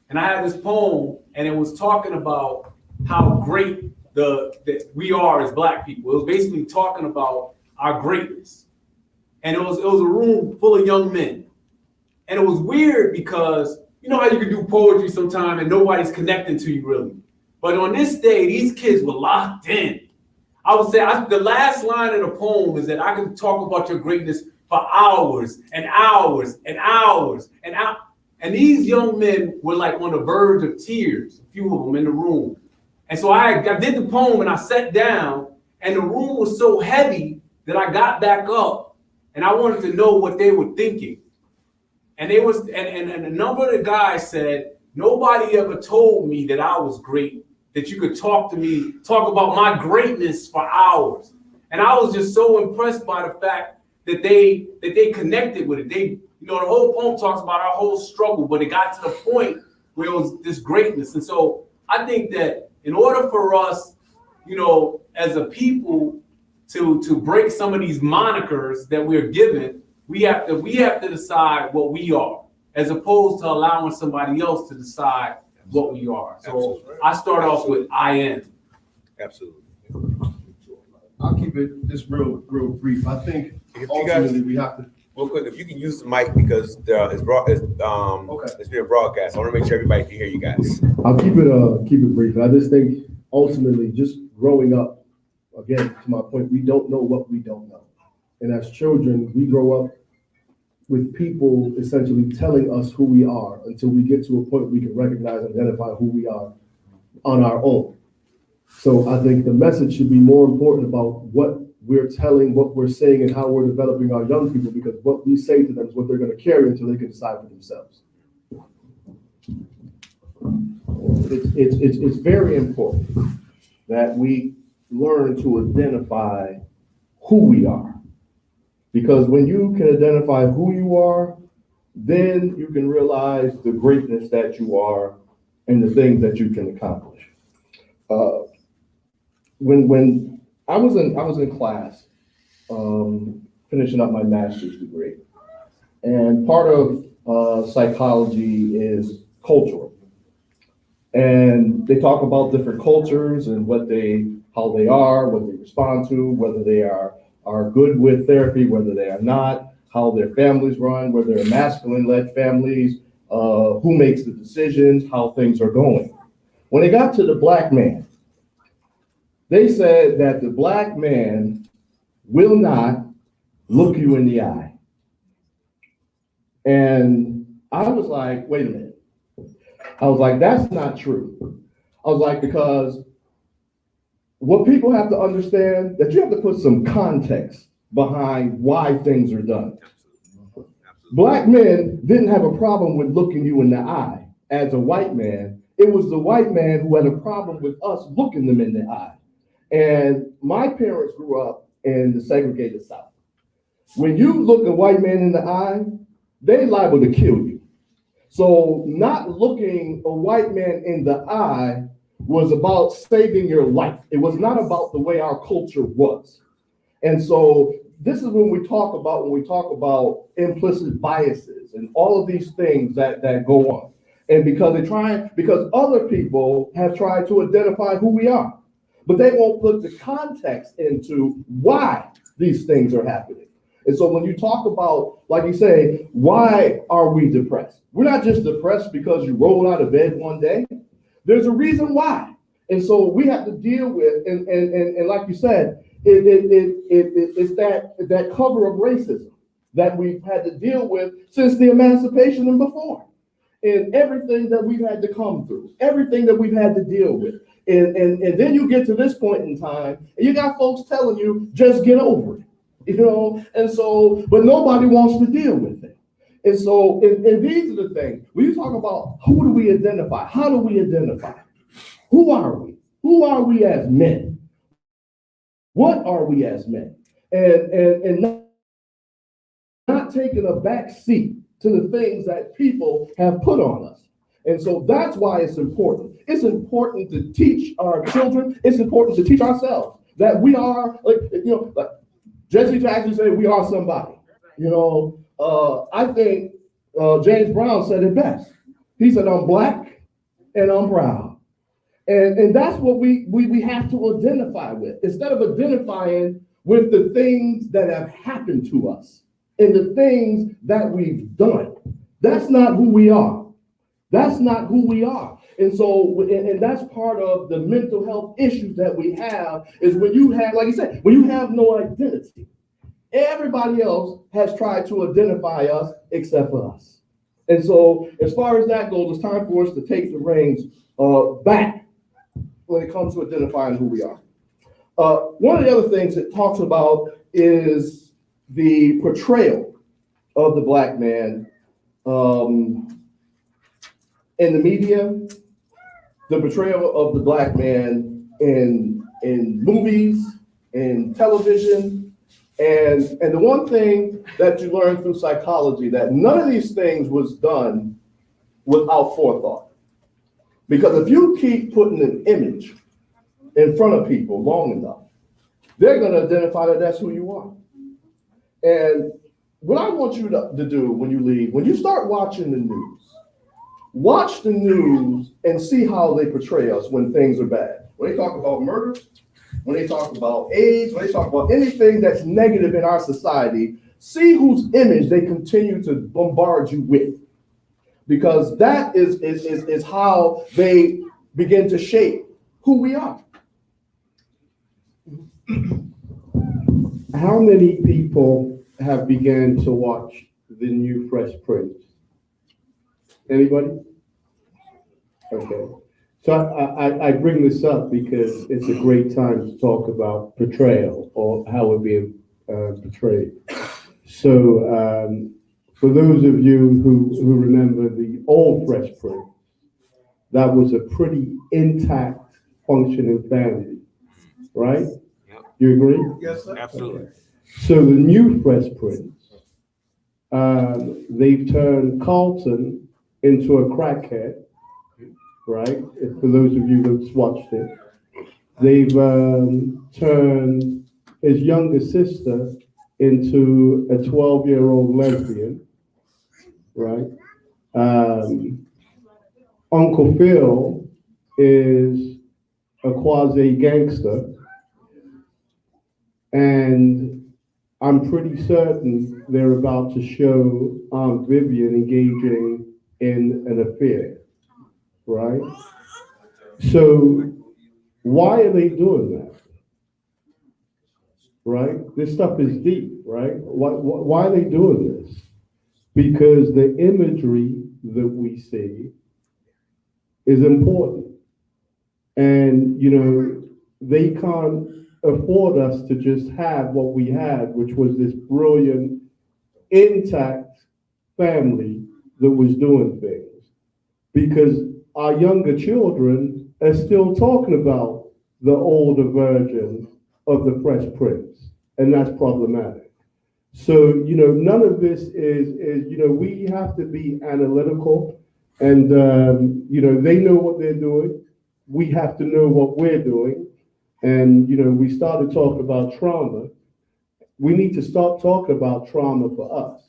And I had this poem and it was talking about how great that we are as black people. It was basically talking about our greatness. And it was a room full of young men. And it was weird because you know how you can do poetry sometime and nobody's connecting to you really. But on this day, these kids were locked in. I would say the last line of the poem is that I can talk about your greatness for hours and hours and hours and hours. And these young men were like on the verge of tears, a few of them in the room. And so I did the poem and I sat down and the room was so heavy that I got back up and I wanted to know what they were thinking. And they was and a number of the guys said, nobody ever told me that I was great, that you could talk about my greatness for hours. And I was just so impressed by the fact that they connected with it. You know, the whole poem talks about our whole struggle, but it got to the point where it was this greatness. And so I think that in order for us, you know, as a people to break some of these monikers that we're given, we have to decide what we are, as opposed to allowing somebody else to decide what we are. So I start off with I am. Absolutely. I'll keep it just real brief. I think If you ultimately guys, we have to. real quick, if you can use the mic because it's being broadcast. I want to make sure everybody can hear you guys. I'll keep it brief. I just think ultimately just growing up, again, to my point, we don't know what we don't know. And as children, we grow up with people essentially telling us who we are until we get to a point we can recognize and identify who we are on our own. So I think the message should be more important about what we're telling, what we're saying, and how we're developing our young people, because what we say to them is what they're going to carry until they can decide for themselves. It's very important that we learn to identify who we are. Because when you can identify who you are, then you can realize the greatness that you are and the things that you can accomplish. When I was in class, finishing up my master's degree, and part of psychology is cultural, and they talk about different cultures and how they are, what they respond to, whether they are good with therapy, whether they are not, how their families run, whether they're masculine-led families, who makes the decisions, how things are going. When it got to the black man, they said that the black man will not look you in the eye. And I was like, wait a minute. I was like, that's not true. I was like, because what people have to understand, that you have to put some context behind why things are done. Black men didn't have a problem with looking you in the eye as a white man. It was the white man who had a problem with us looking them in the eye. And my parents grew up in the segregated South. When you look a white man in the eye, they liable to kill you. So not looking a white man in the eye was about saving your life. It was not about the way our culture was. And so this is when we talk about implicit biases and all of these things that go on. And because other people have tried to identify who we are, but they won't put the context into why these things are happening. And so when you talk about, like you say, why are we depressed? We're not just depressed because you rolled out of bed one day. There's a reason why. And so we have to deal with, and like you said, it's that cover of racism that we've had to deal with since the emancipation and before. And everything that we've had to come through, everything that we've had to deal with. And then you get to this point in time, and you got folks telling you, just get over it. And so, but nobody wants to deal with it. And so, and these are the things, when you talk about who do we identify? How do we identify? Who are we? Who are we as men? What are we as men? And not taking a back seat to the things that people have put on us. And so that's why it's important. It's important to teach our children. It's important to teach ourselves that we are, like Jesse Jackson said, we are somebody. I think James Brown said it best. He said, I'm black and I'm proud. And that's what we have to identify with. Instead of identifying with the things that have happened to us and the things that we've done. That's not who we are. That's not who we are. And so, and that's part of the mental health issues that we have, is when you have, like you said, when you have no identity. Everybody else has tried to identify us except for us. And so as far as that goes, it's time for us to take the reins back when it comes to identifying who we are. One of the other things it talks about is the portrayal of the black man in the media, the portrayal of the black man in movies, in television. And the one thing that you learn through psychology, that none of these things was done without forethought. Because if you keep putting an image in front of people long enough, they're going to identify that that's who you are. And what I want you to do when you leave, when you start watching the news, watch the news and see how they portray us when things are bad. When they talk about murder, when they talk about AIDS, when they talk about anything that's negative in our society, see whose image they continue to bombard you with. Because that is how they begin to shape who we are. How many people have begun to watch the new Fresh Prince? Anybody? Okay. So I bring this up because it's a great time to talk about portrayal, or how we're being portrayed. So for those of you who remember the old Fresh Prince, that was a pretty intact, functioning family, right? Yep. You agree? Yes, sir. Absolutely. So the new Fresh Prince, they've turned Carlton into a crackhead, right? For those of you who've watched it. They've turned his younger sister into a 12-year-old lesbian, right? Uncle Phil is a quasi-gangster, and I'm pretty certain they're about to show Aunt Vivian engaging in an affair, right? So why are they doing that? Right? This stuff is deep, right? Why are they doing this? because the imagery that we see is important. And, you know, they can't afford us to just have what we had, which was this brilliant, intact family that was doing things. Because our younger children are still talking about the older version of the Fresh Prince, and that's problematic. So, you know, none of this is, you know, we have to be analytical, and, you know, they know what they're doing. We have to know what we're doing. And, you know, we started talking about trauma. We need to stop talking about trauma for us.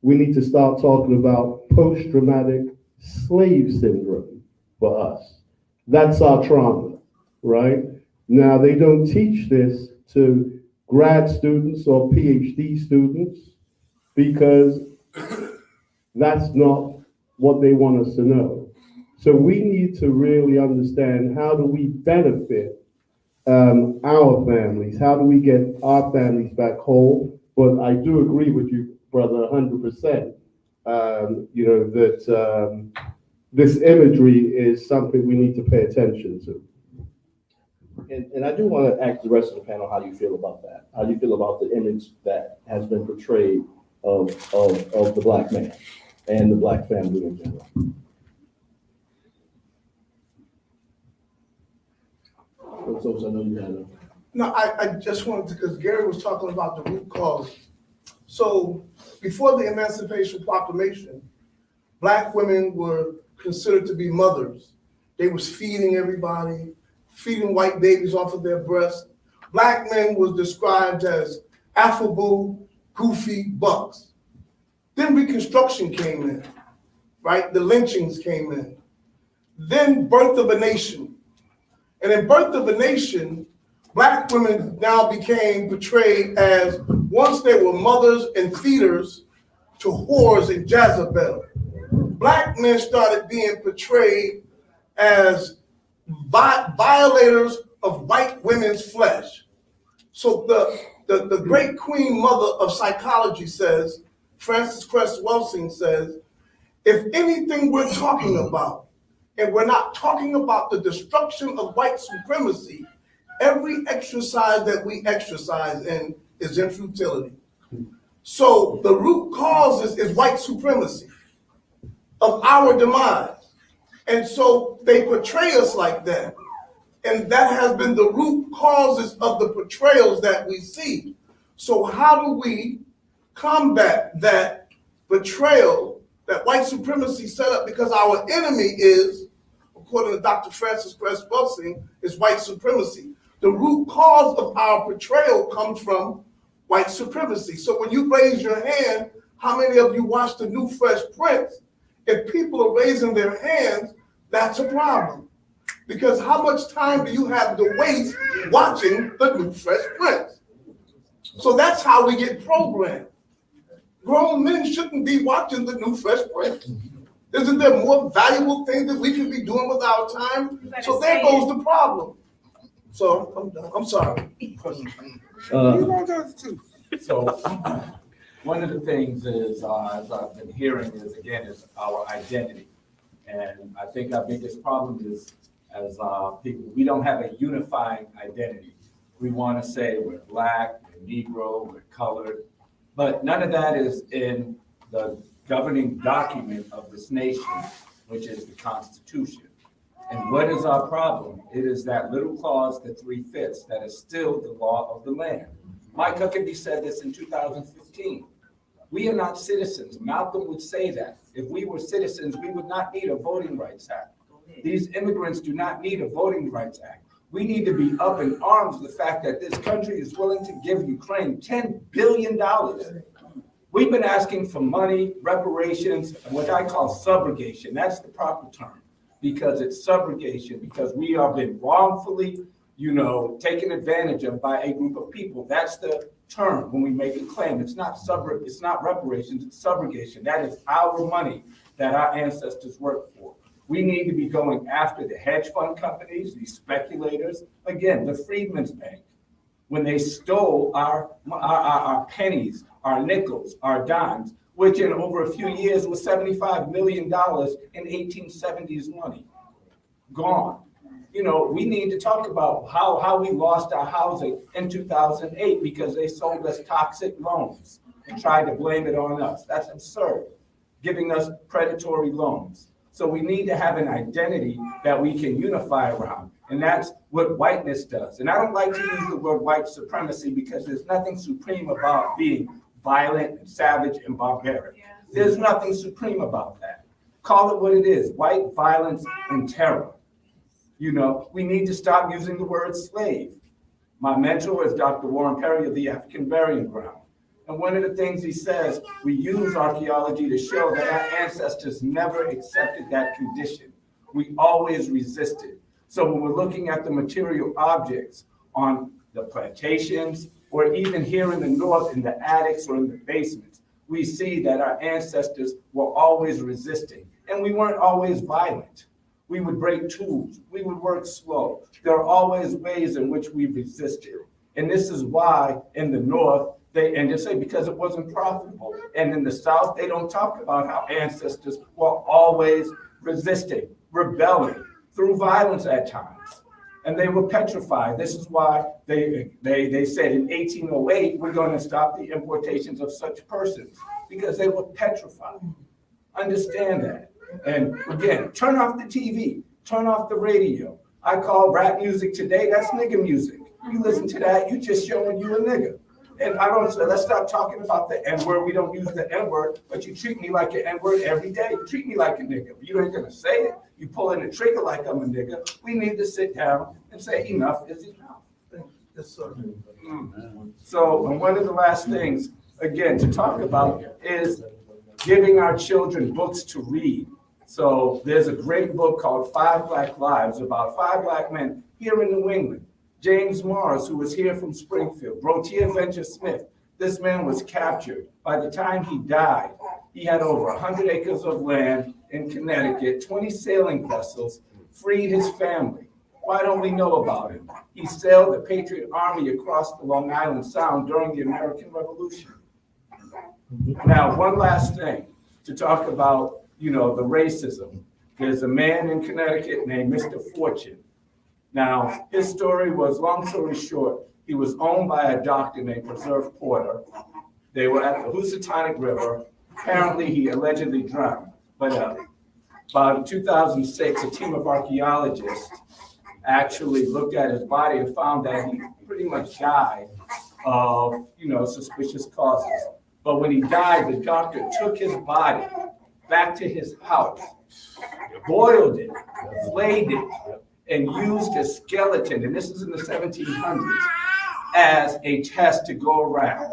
We need to start talking about post-traumatic slave syndrome for us. That's our trauma, right? Now, they don't teach this to grad students or PhD students because that's not what they want us to know. So we need to really understand, how do we benefit our families? How do we get our families back whole? But I do agree with you, brother, 100%. You know, that this imagery is something we need to pay attention to. And I do want to ask the rest of the panel, how do you feel about that? How do you feel about the image that has been portrayed of the Black man and the Black family in general? So I know you had a... No, I just wanted to, because Gary was talking about the root cause. So before the Emancipation Proclamation, Black women were considered to be mothers. They was feeding everybody, feeding white babies off of their breasts. Black men was described as affable, goofy bucks. Then Reconstruction came in, right? The lynchings came in. Then Birth of a Nation. And in Birth of a Nation, Black women now became portrayed as, once they were mothers and feeders to whores and Jezebel. Black men started being portrayed as violators of white women's flesh. So the great queen mother of psychology says, Frances Cress Welsing says, if anything we're talking about, and we're not talking about the destruction of white supremacy, every exercise that we exercise in is in futility. So the root cause is white supremacy of our demise. And so they portray us like that. And that has been the root causes of the portrayals that we see. So how do we combat that betrayal that white supremacy set up? Because our enemy is, according to Dr. Frances Cress Welsing, is white supremacy. The root cause of our portrayal comes from white supremacy. So when you raise your hand, how many of you watched the new Fresh Prince? If people are raising their hands, that's a problem. Because how much time do you have to waste watching the new Fresh Prince? So that's how we get programmed. Grown men shouldn't be watching the new Fresh Prince. Isn't there more valuable things that we could be doing with our time? So there goes the problem. So I'm done. I'm sorry. So one of the things is, as I've been hearing, is our identity. And I think our biggest problem is, as people, we don't have a unifying identity. We want to say we're Black, we're Negro, we're colored, but none of that is in the governing document of this nation, which is the Constitution. And what is our problem? It is that little clause, the 3/5, that is still the law of the land. Mike Huckabee said this in 2015. We are not citizens. Malcolm would say that. If we were citizens, we would not need a Voting Rights Act. These immigrants do not need a Voting Rights Act. We need to be up in arms with the fact that this country is willing to give Ukraine $10 billion. We've been asking for money, reparations, and what I call subrogation. That's the proper term, because it's subrogation, because we are being wrongfully, taken advantage of by a group of people. That's the term when we make a claim. It's not reparations, it's subrogation. That is our money that our ancestors worked for. We need to be going after the hedge fund companies, these speculators. Again, the Freedmen's Bank, when they stole our pennies, our nickels, our dimes, which in over a few years was $75 million in 1870s money. Gone. You know, we need to talk about how we lost our housing in 2008 because they sold us toxic loans and tried to blame it on us. That's absurd, giving us predatory loans. So we need to have an identity that we can unify around. And that's what whiteness does. And I don't like to use the word white supremacy because there's nothing supreme about being violent and savage and barbaric. There's nothing supreme about that. Call it what it is, white violence and terror. You know, we need to stop using the word slave. My mentor is Dr. Warren Perry of the African Burying Ground. And one of the things he says, we use archaeology to show that our ancestors never accepted that condition. We always resisted. So when we're looking at the material objects on the plantations, or even here in the north in the attics or in the basements, we see that our ancestors were always resisting. And we weren't always violent. We would break tools. We would work slow. There are always ways in which we resisted. And this is why in the north, and they say because it wasn't profitable. And in the south, they don't talk about how ancestors were always resisting, rebelling through violence at times. And they were petrified. This is why they said in 1808, we're going to stop the importations of such persons, because they were petrified. Understand that. And again, turn off the TV, turn off the radio. I call rap music today, that's nigga music. You listen to that, you just showing you a nigga. And I don't say, let's stop talking about the N-word. We don't use the N-word, but you treat me like an N-word every day. You treat me like a nigga. You ain't gonna say it. You pulling the trigger like I'm a nigga. We need to sit down and say enough is enough. Yes, sir. So, and one of the last things, again, to talk about is giving our children books to read. So there's a great book called 5 Black Lives about 5 Black men here in New England. James Morris, who was here from Springfield, Brotier Venture Smith. This man was captured. By the time he died, he had over 100 acres of land in Connecticut, 20 sailing vessels, freed his family. Why don't we know about him? He sailed the Patriot Army across the Long Island Sound during the American Revolution. Now, one last thing to talk about, you know, the racism. There's a man in Connecticut named Mr. Fortune. Now, his story was, long story short, he was owned by a doctor named Preserve Porter. They were at the Housatonic River. Apparently, he allegedly drowned. But about in 2006, a team of archaeologists actually looked at his body and found that he pretty much died of, you know, suspicious causes. But when he died, the doctor took his body back to his house, boiled it, flayed it, and used his skeleton, and this is in the 1700s, as a test to go around.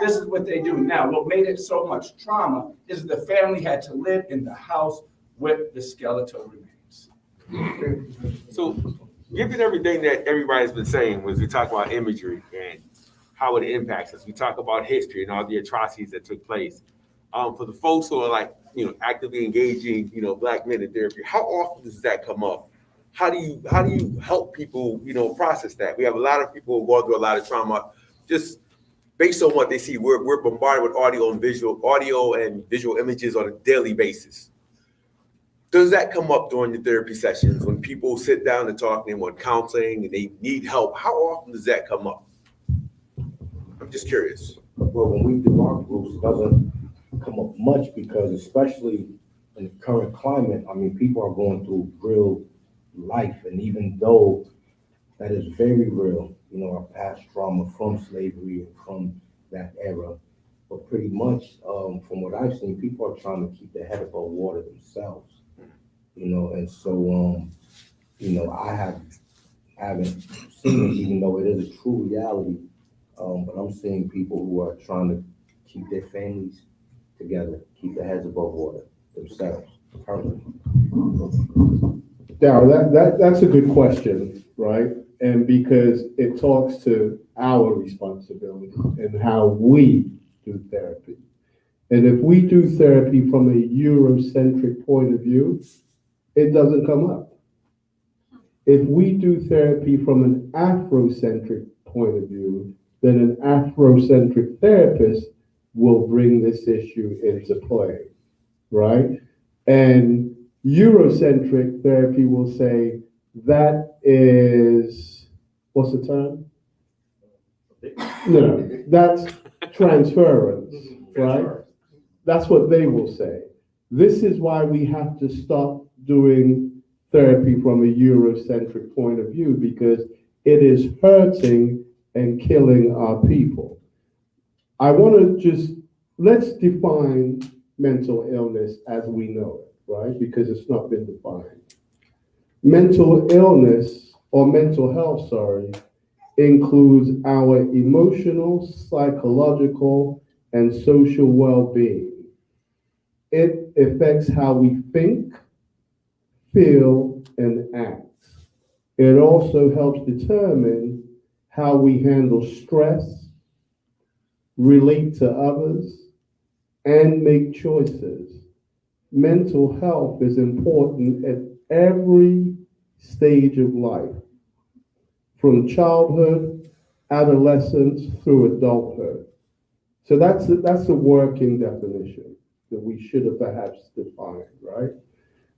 This is what they do. Now, what made it so much trauma is the family had to live in the house with the skeletal remains. So, given everything that everybody's been saying, was we talk about imagery and how it impacts us, we talk about history and all the atrocities that took place. For the folks who are like, you know, actively engaging, you know, Black men in therapy, how often does that come up? How do you help people, you know, process that? We have a lot of people who go through a lot of trauma, just based on what they see. We're bombarded with audio and visual images on a daily basis. Does that come up during the therapy sessions when people sit down and talk, they want counseling and they need help? How often does that come up? I'm just curious. Well, when we do our groups, it doesn't come up much because, especially in the current climate, I mean, people are going through real life, and even though that is very real, you know, our past trauma from slavery and from that era, but pretty much from what I've seen, people are trying to keep their head above water themselves, you know, and so you know, I haven't seen it, even though it is a true reality, but I'm seeing people who are trying to keep their families together, keep their heads above water themselves currently. Darryl, that's a good question, right? And because it talks to our responsibility and how we do therapy. And if we do therapy from a Eurocentric point of view, it doesn't come up. If we do therapy from an Afrocentric point of view, then an Afrocentric therapist will bring this issue into play, right? And Eurocentric therapy will say that is, what's the term? No, that's transference, right? That's what they will say. This is why we have to stop doing therapy from a Eurocentric point of view, because it is hurting and killing our people. I want to let's define mental illness as we know it, right? Because it's not been defined. Mental illness, or mental health, sorry, includes our emotional, psychological, and social well-being. It affects how we think, feel, and act. It also helps determine how we handle stress, relate to others, and make choices. Mental health is important at every stage of life, from childhood, adolescence, through adulthood. So that's a working definition that we should have perhaps defined, right?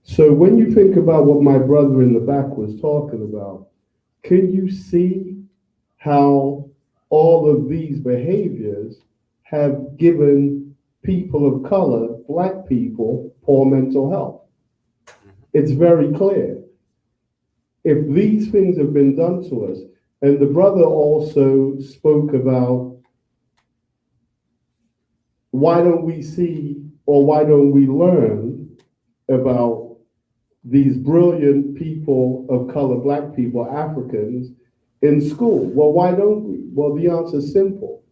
So when you think about what my brother in the back was talking about, can you see how all of these behaviors have given people of color, Black people, poor mental health? It's very clear. If these things have been done to us, and the brother also spoke about why don't we see, or why don't we learn about these brilliant people of color, Black people, Africans, in school? Well, why don't we? Well, the answer is simple.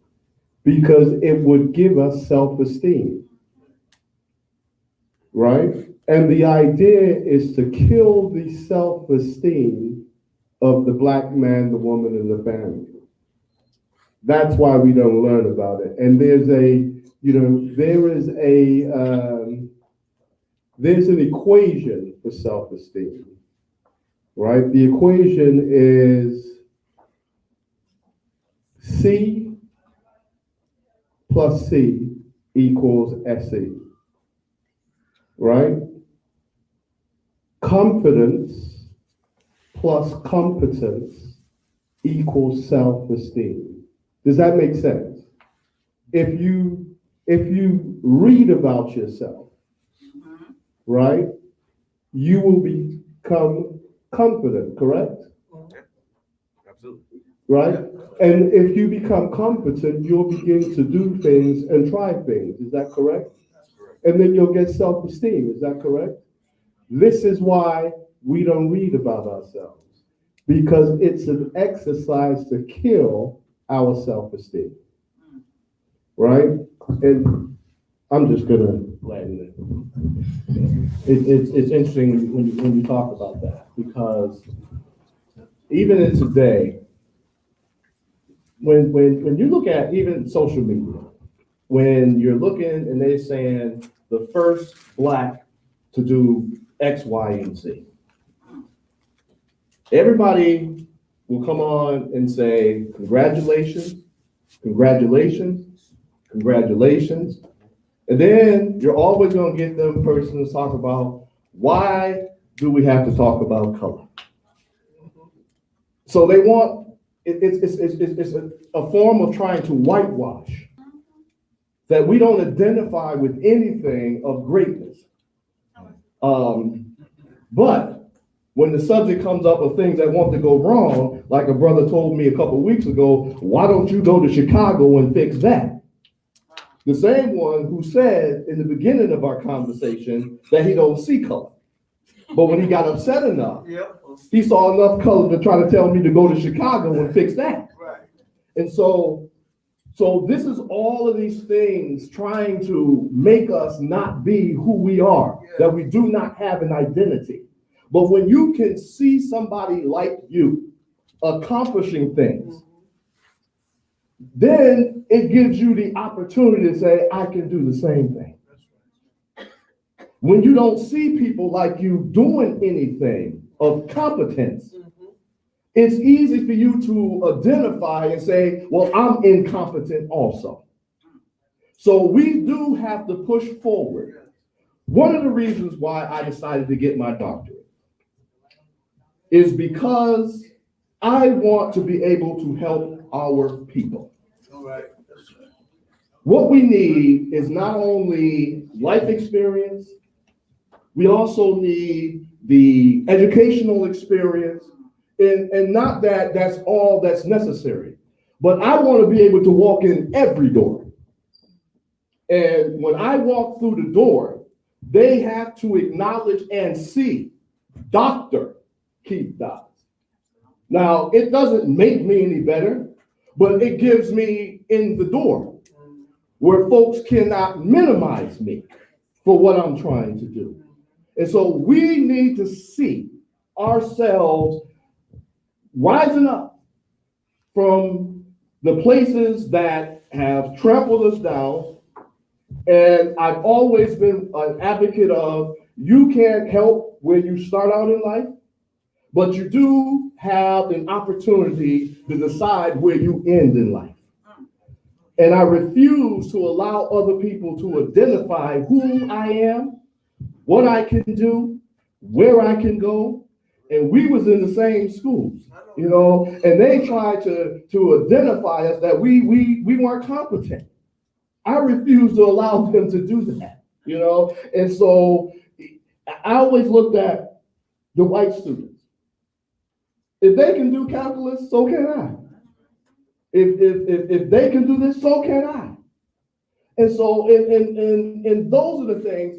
Because it would give us self-esteem, right? And the idea is to kill the self-esteem of the Black man, the woman, and the family. That's why we don't learn about it. And there's an equation for self-esteem, right? The equation is C plus C equals SE, right? Confidence plus competence equals self-esteem. Does that make sense? If you read about yourself, right, you will become confident, correct? Absolutely. Right? And if you become competent, you'll begin to do things and try things. Is that correct? That's correct. And then you'll get self-esteem. Is that correct? This is why we don't read about ourselves, because it's an exercise to kill our self-esteem. Right? And I'm just gonna land it. It's interesting when you talk about that, because even in today, when you look at even social media, when you're looking and they're saying the first Black to do X, Y, and Z, everybody will come on and say, congratulations, congratulations, congratulations. And then you're always going to get them persons talk about, why do we have to talk about color? So they want, it's a form of trying to whitewash that we don't identify with anything of greatness. But when the subject comes up of things that want to go wrong, like a brother told me a couple of weeks ago, why don't you go to Chicago and fix that? The same one who said in the beginning of our conversation that he don't see color. But when he got upset enough, he saw enough color to try to tell me to go to Chicago and fix that. Right. And so this is all of these things trying to make us not be who we are, that we do not have an identity. But when you can see somebody like you accomplishing things, then it gives you the opportunity to say, I can do the same thing. When you don't see people like you doing anything of competence, it's easy for you to identify and say, well, I'm incompetent also. So we do have to push forward. One of the reasons why I decided to get my doctorate is because I want to be able to help our people. All right. What we need is not only life experience, we also need the educational experience, and not that that's all that's necessary, but I want to be able to walk in every door. And when I walk through the door, they have to acknowledge and see Dr. Keith Dobbs. Now, it doesn't make me any better, but it gives me in the door where folks cannot minimize me for what I'm trying to do. And so we need to see ourselves rising up from the places that have trampled us down. And I've always been an advocate of, you can't help where you start out in life, but you do have an opportunity to decide where you end in life. And I refuse to allow other people to identify who I am, what I can do, where I can go. And we was in the same schools, you know, and they tried to identify us that we weren't competent. I refuse to allow them to do that, you know. And so I always looked at the white students. If they can do calculus, so can I. If they can do this, so can I. And so, and those are the things.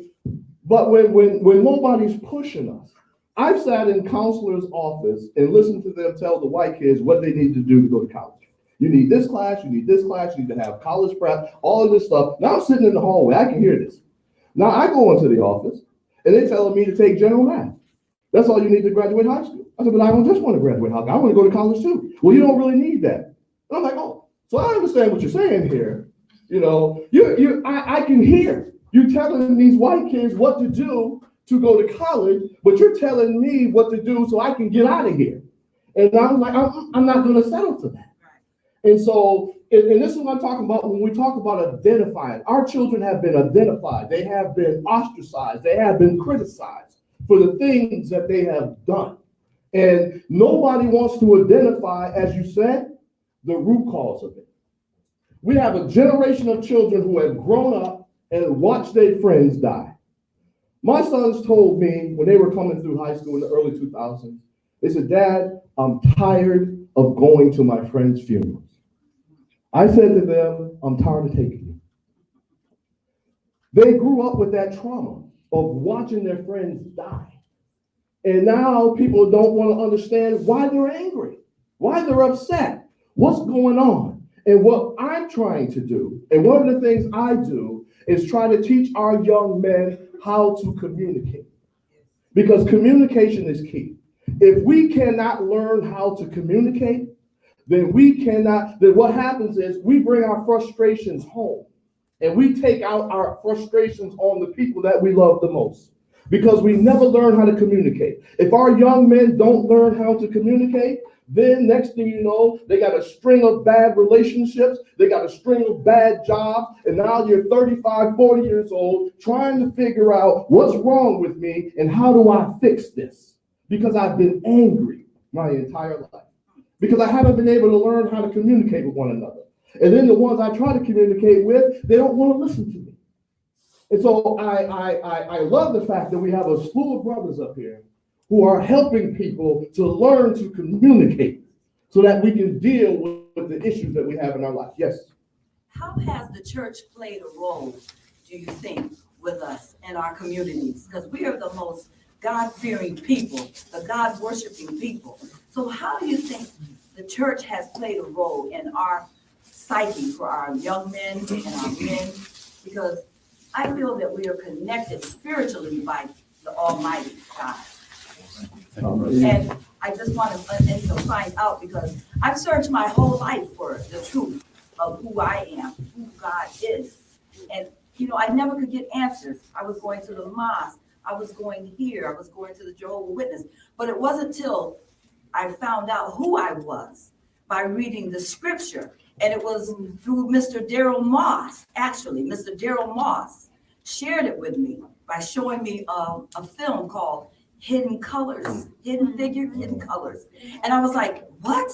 But when nobody's pushing us, I've sat in counselors' office and listened to them tell the white kids what they need to do to go to college. You need this class, you need this class, you need to have college prep, all of this stuff. Now I'm sitting in the hallway, I can hear this. Now I go into the office and they're telling me to take general math. That's all you need to graduate high school. I said, but I don't just want to graduate high school, I want to go to college too. Well, you don't really need that. And I'm like, oh, so I understand what you're saying here. You know, I can hear you telling these white kids what to do to go to college, but you're telling me what to do so I can get out of here. And I was like, I'm not going to settle for that. And so, and this is what I'm talking about when we talk about identifying. Our children have been identified. They have been ostracized. They have been criticized for the things that they have done. And nobody wants to identify, as you said, the root cause of it. We have a generation of children who have grown up and watched their friends die. My sons told me when they were coming through high school in the early 2000s, they said, Dad, I'm tired of going to my friends' funerals. I said to them, I'm tired of taking you. They grew up with that trauma of watching their friends die. And now people don't want to understand why they're angry, why they're upset, what's going on. And what I'm trying to do, and one of the things I do, is try to teach our young men how to communicate. Because communication is key. If we cannot learn how to communicate, then what happens is we bring our frustrations home and we take out our frustrations on the people that we love the most because we never learn how to communicate. If our young men don't learn how to communicate, then next thing you know, they got a string of bad relationships, they got a string of bad jobs, and now you're 35, 40 years old trying to figure out what's wrong with me and how do I fix this? Because I've been angry my entire life. Because I haven't been able to learn how to communicate with one another. And then the ones I try to communicate with, they don't want to listen to me. And so I love the fact that we have a school of brothers up here who are helping people to learn to communicate so that we can deal with the issues that we have in our life. Yes? How has the church played a role, do you think, with us in our communities? Because we are the most God-fearing people, the God-worshiping people. So how do you think the church has played a role in our psyche for our young men and our men? Because I feel that we are connected spiritually by the Almighty God. And I just want to find out, because I've searched my whole life for the truth of who I am, who God is. And, you know, I never could get answers. I was going to the mosque. I was going here. I was going to the Jehovah's Witness. But it wasn't until I found out who I was by reading the scripture And it was through Mr. Daryl Moss, actually, Mr. Daryl Moss shared it with me by showing me a film called Hidden Colors, Hidden Figure, Hidden Colors. And I was like, what?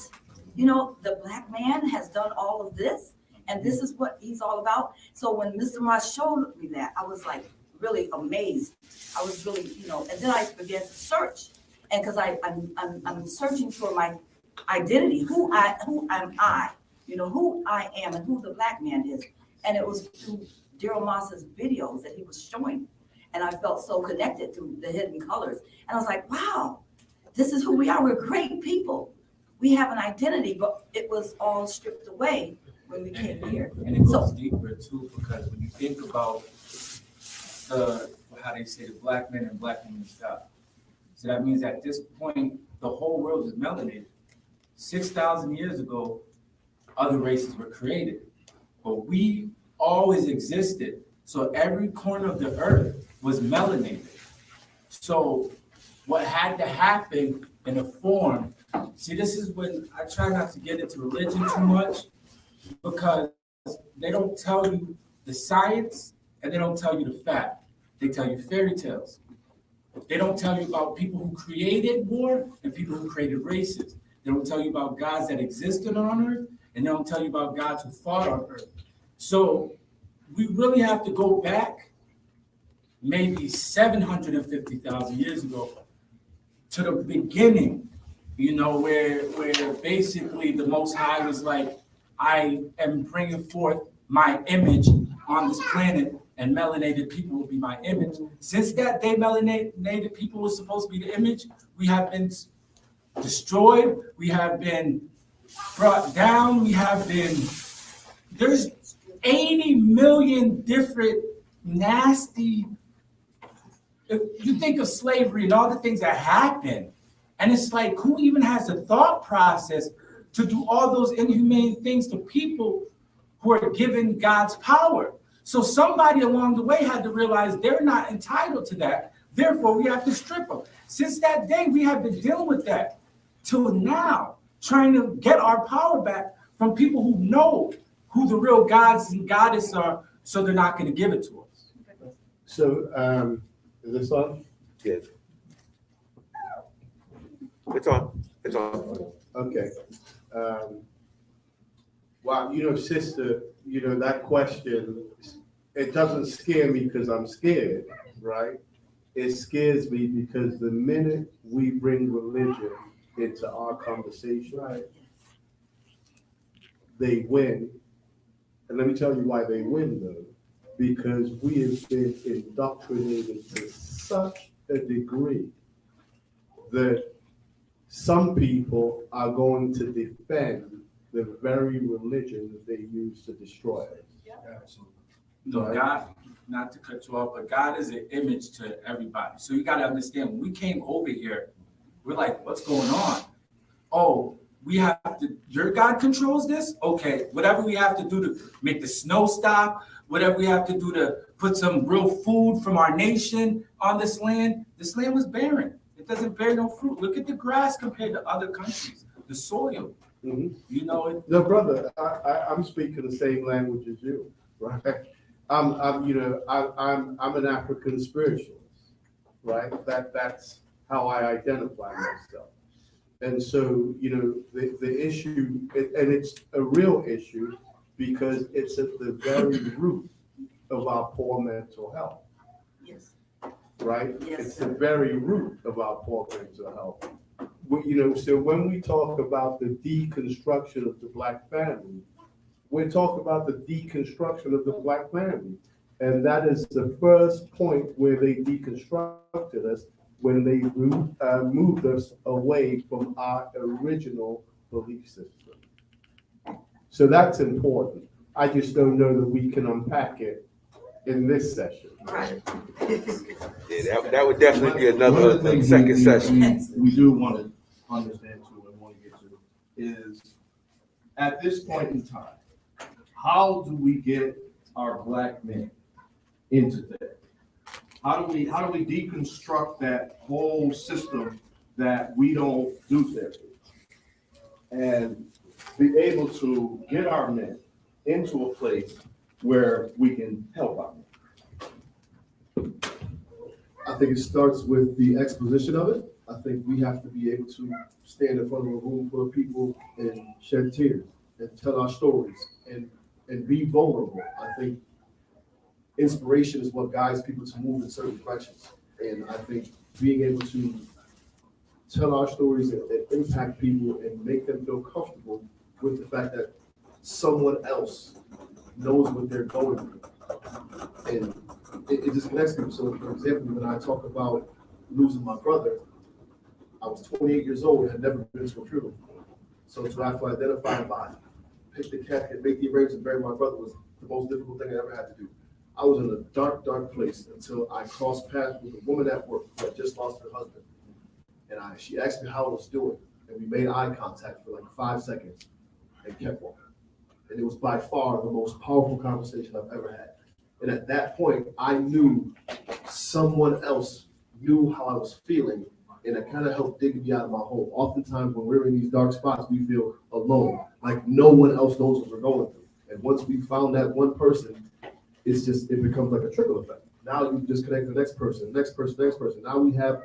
You know, the Black man has done all of this, and this is what he's all about. So when Mr. Moss showed me that, I was like really amazed. I was really, you know, and then I began to search. And because I'm searching for my identity, who am I? You know, who I am and who the Black man is. And it was through Daryl Moss's videos that he was showing. And I felt so connected to the Hidden Colors. And I was like, wow, this is who we are. We're great people. We have an identity, but it was all stripped away when we came here. And it goes So, deeper too, because when you think about how they say the Black men and Black women stuff, so that means at this point, the whole world is melanated. 6,000 years ago, other races were created, but we always existed. So every corner of the earth was melanated. So what had to happen in a form, see, this is when I try not to get into religion too much, because they don't tell you the science and they don't tell you the fact. They tell you fairy tales. They don't tell you about people who created war and people who created races. They don't tell you about gods that existed on earth, and they don't tell you about gods who fought on earth. So we really have to go back maybe 750,000 years ago to the beginning, you know, where basically the Most High was like, I am bringing forth my image on this planet, and melanated people will be my image. Since that day, melanated people were supposed to be the image, we have been destroyed, we have been brought down, there's 80 million different nasty, you think of slavery and all the things that happen, and it's like, who even has the thought process to do all those inhumane things to people who are given God's power? So somebody along the way had to realize they're not entitled to that. Therefore, we have to strip them. Since that day, we have been dealing with that till now, trying to get our power back from people who know who the real gods and goddesses are, so they're not going to give it to us. So, is this on? Yes. It's on. It's on. Okay. Wow, you know, sister, you know, that question, it doesn't scare me because I'm scared, right? It scares me because the minute we bring religion into our conversation, they win. And let me tell you why they win, though. Because we have been indoctrinated to such a degree that some people are going to defend the very religion that they use to destroy us. No, God, not to cut you off, but God is an image to everybody. So you got to understand, when we came over here, we're like, what's going on? Oh, we have to, your God controls this? Okay, whatever we have to do to make the snow stop, whatever we have to do to put some real food from our nation on this land was barren. It doesn't bear no fruit. Look at the grass compared to other countries, the soil. Mm-hmm. You know it. No, brother, I'm speaking the same language as you, right? I'm an African spiritualist, right? That's how I identify myself. And so, you know, the issue, and it's a real issue because it's at the very root of our poor mental health. yes. Right? Yes, It's sir. the very root of our poor mental health. You know, so when we talk about the deconstruction of the Black family, we're talking about the deconstruction of the Black family. And that is the first point where they deconstructed us, when they moved us away from our original belief system. So that's important. I just don't know that we can unpack it in this session. Right. Yeah, that would definitely be One of another the things second session. we do want to understand too and want to get to is, at this point in time, how do we get our Black men into that? How do we deconstruct that whole system that we don't do therapy? And be able to get our men into a place where we can help our men? I think it starts with the exposition of it. I think we have to be able to stand in front of a room full of people and shed tears and tell our stories and be vulnerable. I think inspiration is what guides people to move in certain directions. And I think being able to tell our stories and impact people and make them feel comfortable with the fact that someone else knows what they're going through. And it just connects people. So for example, when I talk about losing my brother, I was 28 years old and had never been to a funeral. So to have to identify the body, pick the casket, make the arrangements, and bury my brother was the most difficult thing I ever had to do. I was in a dark, dark place until I crossed paths with a woman at work who had just lost her husband. And she asked me how I was doing, and we made eye contact for like 5 seconds and kept walking. And it was by far the most powerful conversation I've ever had. And at that point, I knew someone else knew how I was feeling, and it kind of helped dig me out of my hole. Oftentimes when we're in these dark spots, we feel alone, like no one else knows what we're going through. And once we found that one person, it becomes like a trickle effect. Now you just connect to the next person, next person, next person. Now we have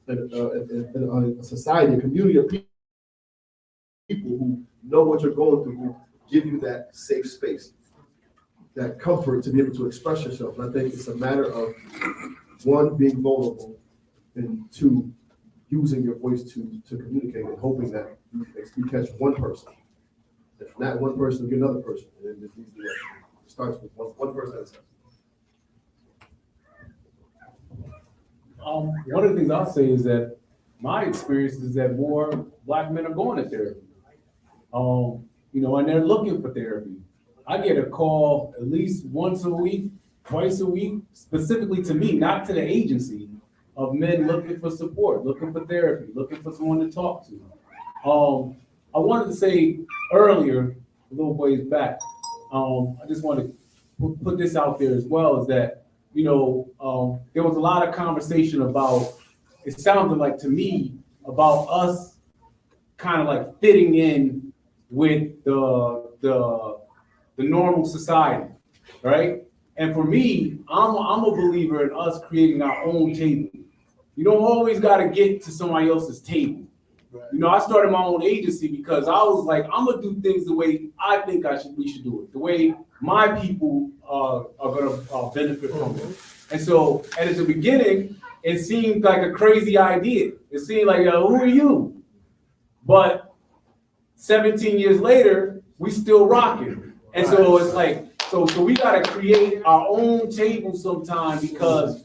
a society, a community of people who know what you're going through, who give you that safe space, that comfort to be able to express yourself. And I think it's a matter of, one, being vulnerable, and two, using your voice to communicate and hoping that you catch one person. If not one person, get another person. And then just leads the way. It starts with one person at a time. One of the things I'll say is that my experience is that more Black men are going to therapy. And they're looking for therapy. I get a call at least once a week, twice a week, specifically to me, not to the agency, of men looking for support, looking for therapy, looking for someone to talk to. I wanted to say earlier, a little ways back, I just want to put this out there as well, is that, there was a lot of conversation about, it sounded like to me, about us kind of like fitting in with the normal society, right? And for me, I'm a believer in us creating our own table. You don't always got to get to somebody else's table. I started my own agency because I was like, I'm gonna do things the way I think we should do it, the way my people are gonna benefit from it. And so, and at the beginning, it seemed like a crazy idea. It seemed like, who are you? But 17 years later, we still rocking. And so it's like, so we gotta create our own table sometime because,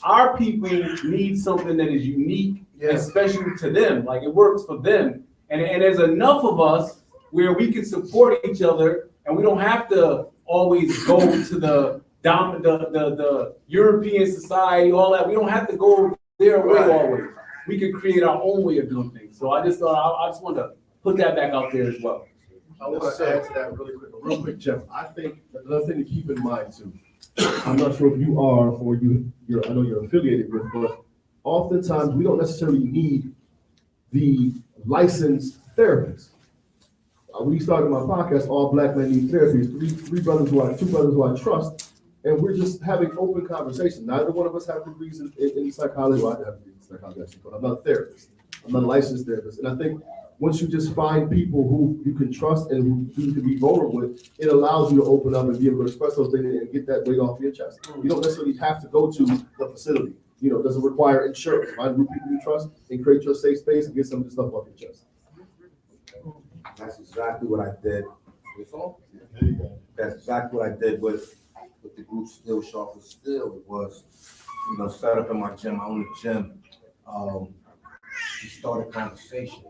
our people need something that is unique and special to them. Like it works for them. And there's enough of us where we can support each other and we don't have to always go to the European society, all that. We don't have to go their way always. We can create our own way of doing things. So I just thought, I just want to put that back out there as well. I want to add to that real quick, Jeff. I think another thing to keep in mind too, I'm not sure if you are or you're, I know you're affiliated with, but oftentimes we don't necessarily need the licensed therapist. We started my podcast, All Black Men Need Therapy. Two brothers who I trust, and we're just having open conversation. Neither one of us have degrees in psychology. Well, I have degrees in psychology, but I'm not a therapist. I'm not a licensed therapist. And I think once you just find people who you can trust and who you can be vulnerable with, it allows you to open up and be able to express those things and get that weight off your chest. You don't necessarily have to go to the facility. It doesn't require insurance. Find group people you trust and create your safe space and get some of the stuff off your chest. That's exactly what I did. That's exactly what I did with the group Still Sharp as Still. It was, set up in my gym. I own a gym. We started conversation,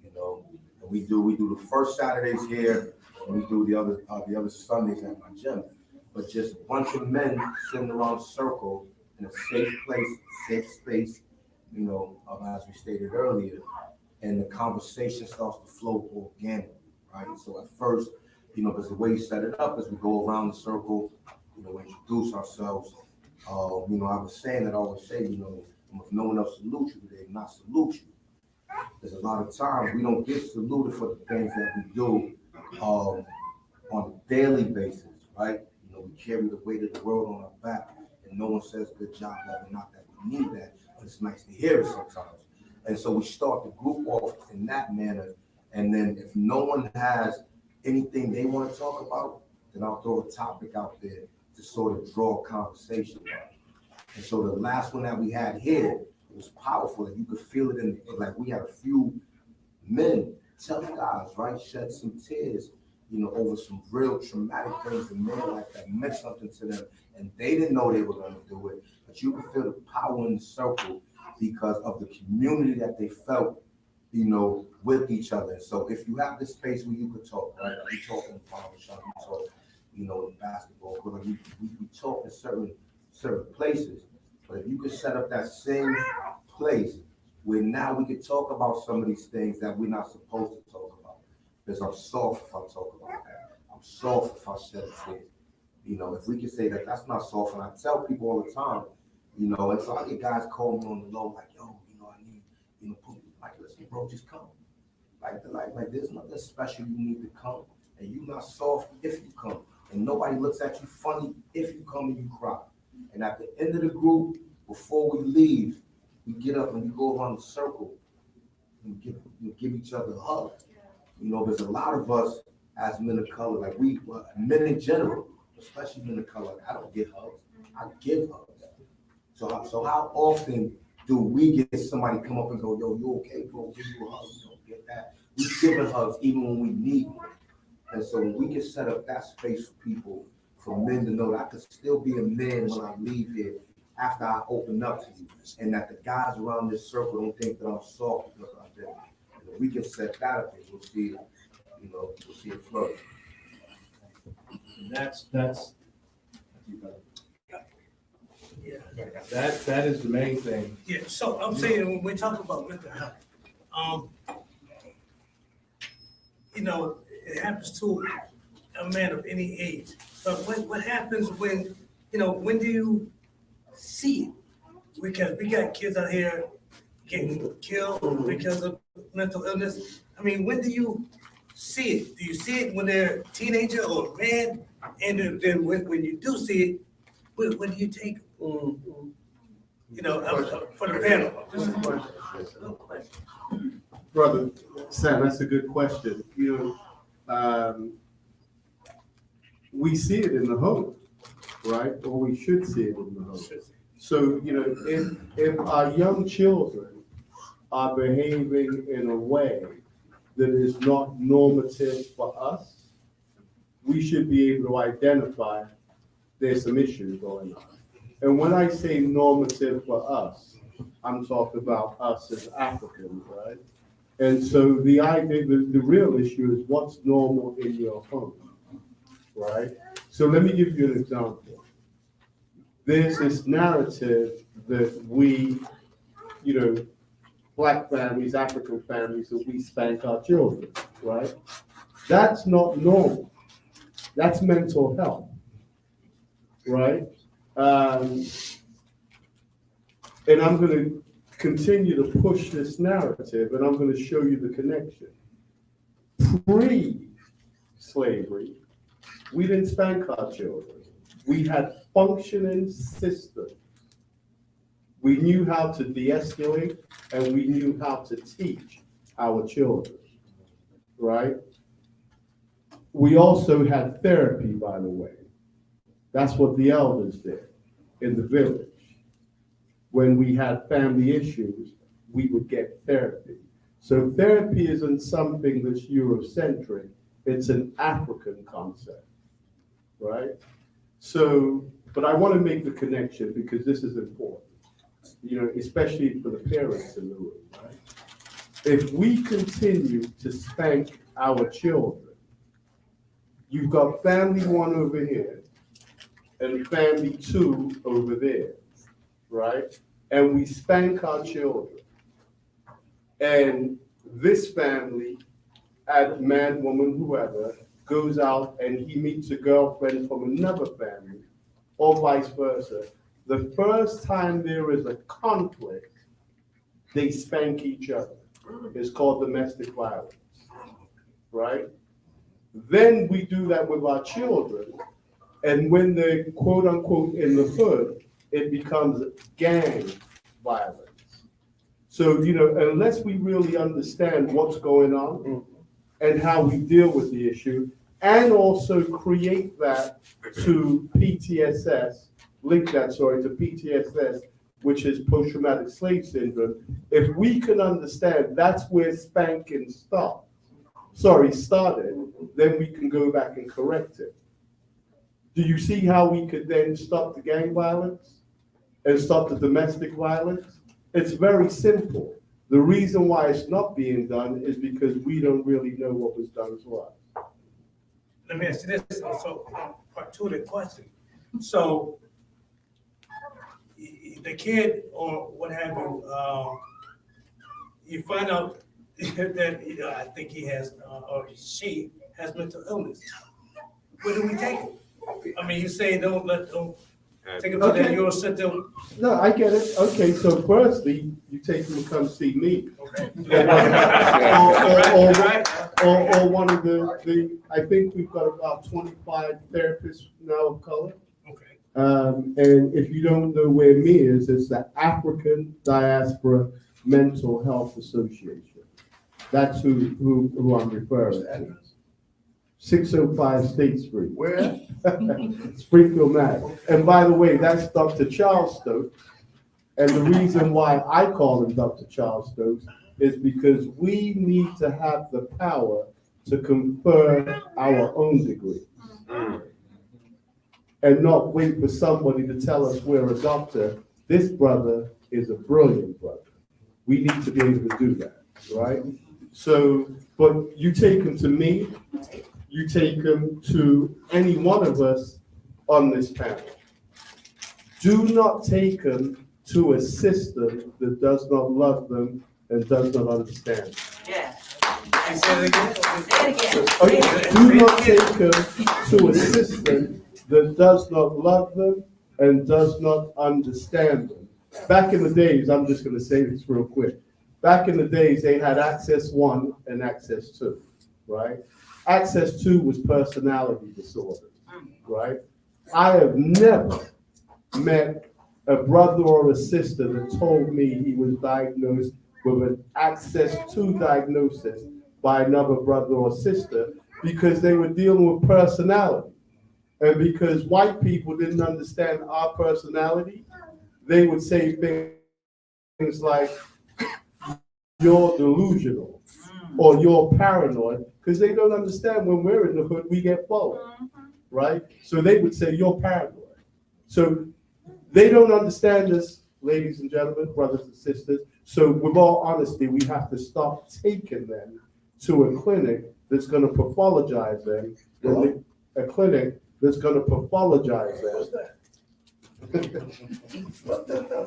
and we do the first Saturdays here, and we do the other Sundays at my gym. But just a bunch of men sitting around a circle in a safe place, safe space, as we stated earlier, and the conversation starts to flow organically, right? So at first, because the way you set it up is we go around the circle, introduce ourselves. I was saying that I always say, if no one else salutes you, they not salute you. There's a lot of times we don't get saluted for the things that we do on a daily basis, right? You know, we carry the weight of the world on our back, and no one says good job, ever, not that we need that, but it's nice to hear it sometimes. And so we start the group off in that manner, and then if no one has anything they want to talk about, then I'll throw a topic out there to sort of draw a conversation about. And so the last one that we had here, it was powerful, and you could feel it in, like we had a few men, tough guys, right, shed some tears, you know, over some real traumatic things in their life that meant something to them, and they didn't know they were going to do it, but you could feel the power in the circle because of the community that they felt, you know, with each other. So if you have this space where you could talk, right, we talk in the barbershop, we talk, you know, in basketball court, we talk in certain places, but if you could set up that same place where now we could talk about some of these things that we're not supposed to talk about, because I'm soft if I talk about that. I'm soft if I shed a tear. You know, if we could say that that's not soft, and I tell people all the time, you know, and so I get guys call me on the low, like, yo, you know, I need, you know, like, listen, bro, just come. Like, there's nothing special you need to come, and you not soft if you come, and nobody looks at you funny if you come and you cry. And at the end of the group, before we leave, we get up and we go around the circle and give each other a hug. You know, there's a lot of us as men of color, like men in general, especially men of color, I don't get hugs, I give hugs. So how often do we get somebody come up and go, yo, you okay, bro, give you a hug, you don't get that. We give hugs even when we need them. And so we can set up that space for people, for men to know that I could still be a man when I leave here after I open up to you, and that the guys around this circle don't think that I'm soft because I'm there. And if we can set that up, we'll see it, you know, we'll see it flourish. That's that is the main thing. Yeah, so I'm saying when we talk about mental health, you know, it happens to a man of any age. But what happens when, you know, when do you see it? Because we got kids out here getting killed because of mental illness. I mean, when do you see it? Do you see it when they're a teenager or a man? And then when you do see it, when do you take it? You know, for the panel. Brother Sam, that's a good question. You know, we see it in the home, right? Or we should see it in the home. So, you know, if our young children are behaving in a way that is not normative for us, we should be able to identify there's some issues going on. And when I say normative for us, I'm talking about us as Africans, right? And so the idea, the real issue is what's normal in your home, right? So let me give you an example. There's this narrative that we, you know, Black families, African families, that we spank our children, right? That's not normal. That's mental health, right? And I'm going to continue to push this narrative, and I'm going to show you the connection. Pre-slavery, we didn't spank our children. We had functioning systems. We knew how to de-escalate, and we knew how to teach our children, right? We also had therapy, by the way. That's what the elders did in the village. When we had family issues, we would get therapy. So therapy isn't something that's Eurocentric, it's an African concept, right? So, but I want to make the connection because this is important, you know, especially for the parents in the room, right? If we continue to spank our children, you've got family one over here and family two over there, right? And we spank our children. And this family, man, woman, whoever, goes out and he meets a girlfriend from another family, or vice versa. The first time there is a conflict, they spank each other. is called domestic violence, right? Then we do that with our children, and when they're quote unquote in the hood, it becomes gang violence. So, unless we really understand what's going on and how we deal with the issue, and also create that to PTSS, link that, to PTSS, which is post-traumatic slave syndrome, if we can understand that's where spanking started, then we can go back and correct it. Do you see how we could then stop the gang violence and stop the domestic violence? It's very simple. The reason why it's not being done is because we don't really know what was done to us. Let me ask you this, so part two of the question. So the kid or what have you, you find out that I think he has, or she has mental illness. Where do we take it? I mean, you say don't take it to the Euro Center. No, I get it. Okay, so firstly, you take them to come see me. Okay. Or one of the, I think we've got about 25 therapists now of color. Okay. And if you don't know where me is, it's the African Diaspora Mental Health Association. That's who I'm referring to. 605 State Street. Where? Springfield, Mass. And by the way, that's Dr. Charles Stokes. And the reason why I call him Dr. Charles Stokes is because we need to have the power to confer our own degree. And not wait for somebody to tell us we're a doctor. This brother is a brilliant brother. We need to be able to do that, right? So, but you take him to me, you take him to any one of us on this panel. Do not take them to a system that does not love them and does not understand them. Yeah. Say it again. Say it again. Okay, do not take them to a system that does not love them and does not understand them. Back in the days, I'm just going to say this real quick. Back in the days, they had Access 1 and Access 2, right? Access 2 was personality disorder, right? I have never met a brother or a sister that told me he was diagnosed with an Access 2 diagnosis by another brother or sister because they were dealing with personality. And because white people didn't understand our personality, they would say things like, you're delusional or you're paranoid, because they don't understand when we're in the hood, we get followed, right? So they would say, you're paranoid. So they don't understand us, ladies and gentlemen, brothers and sisters. So with all honesty, we have to stop taking them to a clinic that's going to pathologize them, a clinic that's going to pathologize them.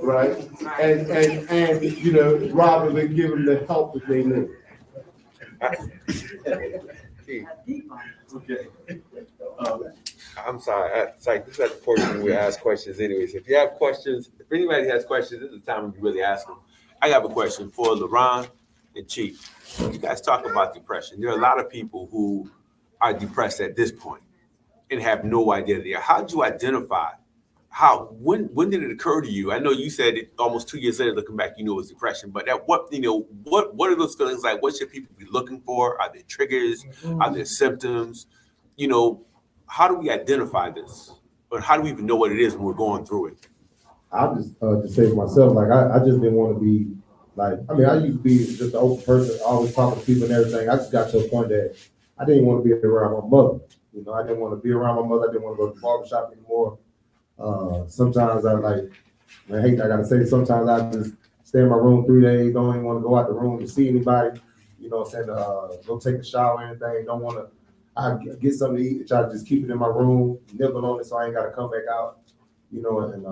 Right? And you know, rather than give them the help that they need. Okay. I'm sorry. It's like this is the portion where we ask questions anyways. If you have questions, if anybody has questions, this is the time when you really ask them. I have a question for LaRon and Chief. You guys talk about depression. There are a lot of people who are depressed at this point and have no identity. How did you identify? When did it occur to you? I know you said it almost 2 years later, looking back, you know it was depression, but at what are those feelings like? What should people be looking for? Are there triggers? Are there symptoms? You know, how do we identify this? Or how do we even know what it is when we're going through it? I'll just to say for myself, like I just didn't want to be like, I mean, I used to be just an open person, always talking to people and everything. I just got to a point that I didn't want to be around my mother. You know, I didn't want to be around my mother. I didn't want to go to the barbershop anymore. Sometimes I gotta say, sometimes I just stay in my room 3 days, don't even want to go out the room to see anybody, you know what I'm saying, go take a shower or anything, don't want to, I get something to eat, try to just keep it in my room, nibble on it so I ain't gotta come back out, you know, and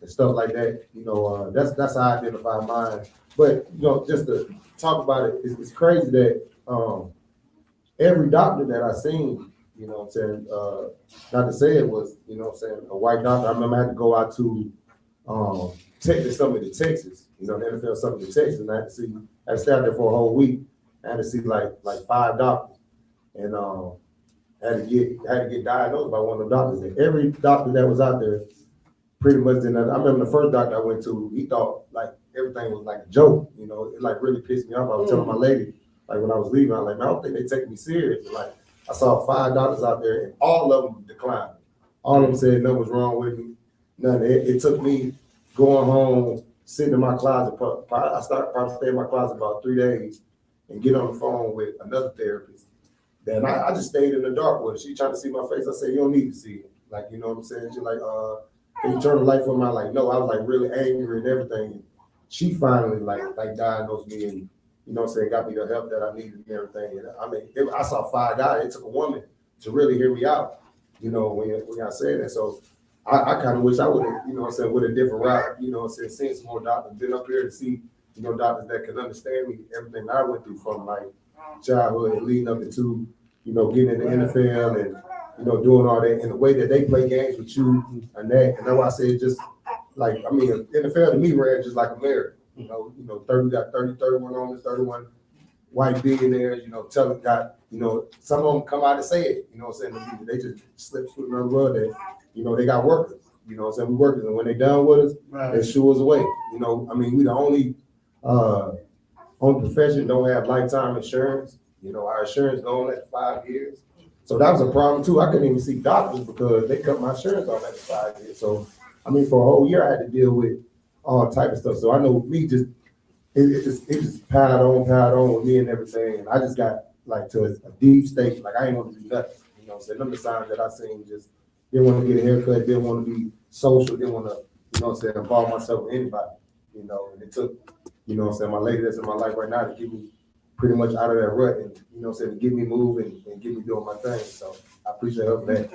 stuff like that, you know, that's how I identify mine. But, you know, just to talk about it, it's crazy that every doctor that I seen, you know what I'm saying, not to say it was, you know what I'm saying, a white doctor. I remember I had to go out to Texas Summit to Texas, the NFL Summit to Texas, and I had to stay out there for a whole week. I had to see like 5 doctors, and had to get diagnosed by one of the doctors. And every doctor that was out there pretty much didn't. I remember the first doctor I went to, he thought like everything was like a joke. It like really pissed me off. I was telling my lady, like when I was leaving, I was like, man, I don't think they take me serious. Like I saw 5 doctors out there, and all of them declined. All of them said nothing was wrong with me. Nothing. It took me going home, sitting in my closet. I started probably staying in my closet about 3 days, and get on the phone with another therapist. Then I just stayed in the dark with her. She tried to see my face. I said, you don't need to see it. Like, you know what I'm saying? She's like, can you turn the light for me? I'm like, no. I was like really angry and everything. And she finally like diagnosed me and, you know what I'm saying, got me the help that I needed and everything. And I mean, I saw 5 guys. It took a woman to really hear me out, when I said that. So I kind of wish I would have, with a different route, seen some more doctors, been up here to see, doctors that can understand me, everything that I went through from like childhood and leading up into, getting in the NFL and, doing all that in the way that they play games with you and that. And that's why I say just like, NFL to me ran just like America, 31 owners, 31 white billionaires, got, some of them come out and say it, they just slip through the rug that, they got workers, we workers, and when they done with us, they shoo us away. We the only profession don't have lifetime insurance. Our insurance going at 5 years. So that was a problem too. I couldn't even see doctors because they cut my insurance off after 5 years. So for a whole year I had to deal with all type of stuff. So I know me it just piled on with me and everything. And I just got like to a deep state, like I ain't want to do nothing. None of the signs that I seen, just didn't want to get a haircut, didn't want to be social, didn't want to, involve myself with anybody, and it took, my lady that's in my life right now to get me pretty much out of that rut and, to get me moving and get me doing my thing. So I appreciate her for that.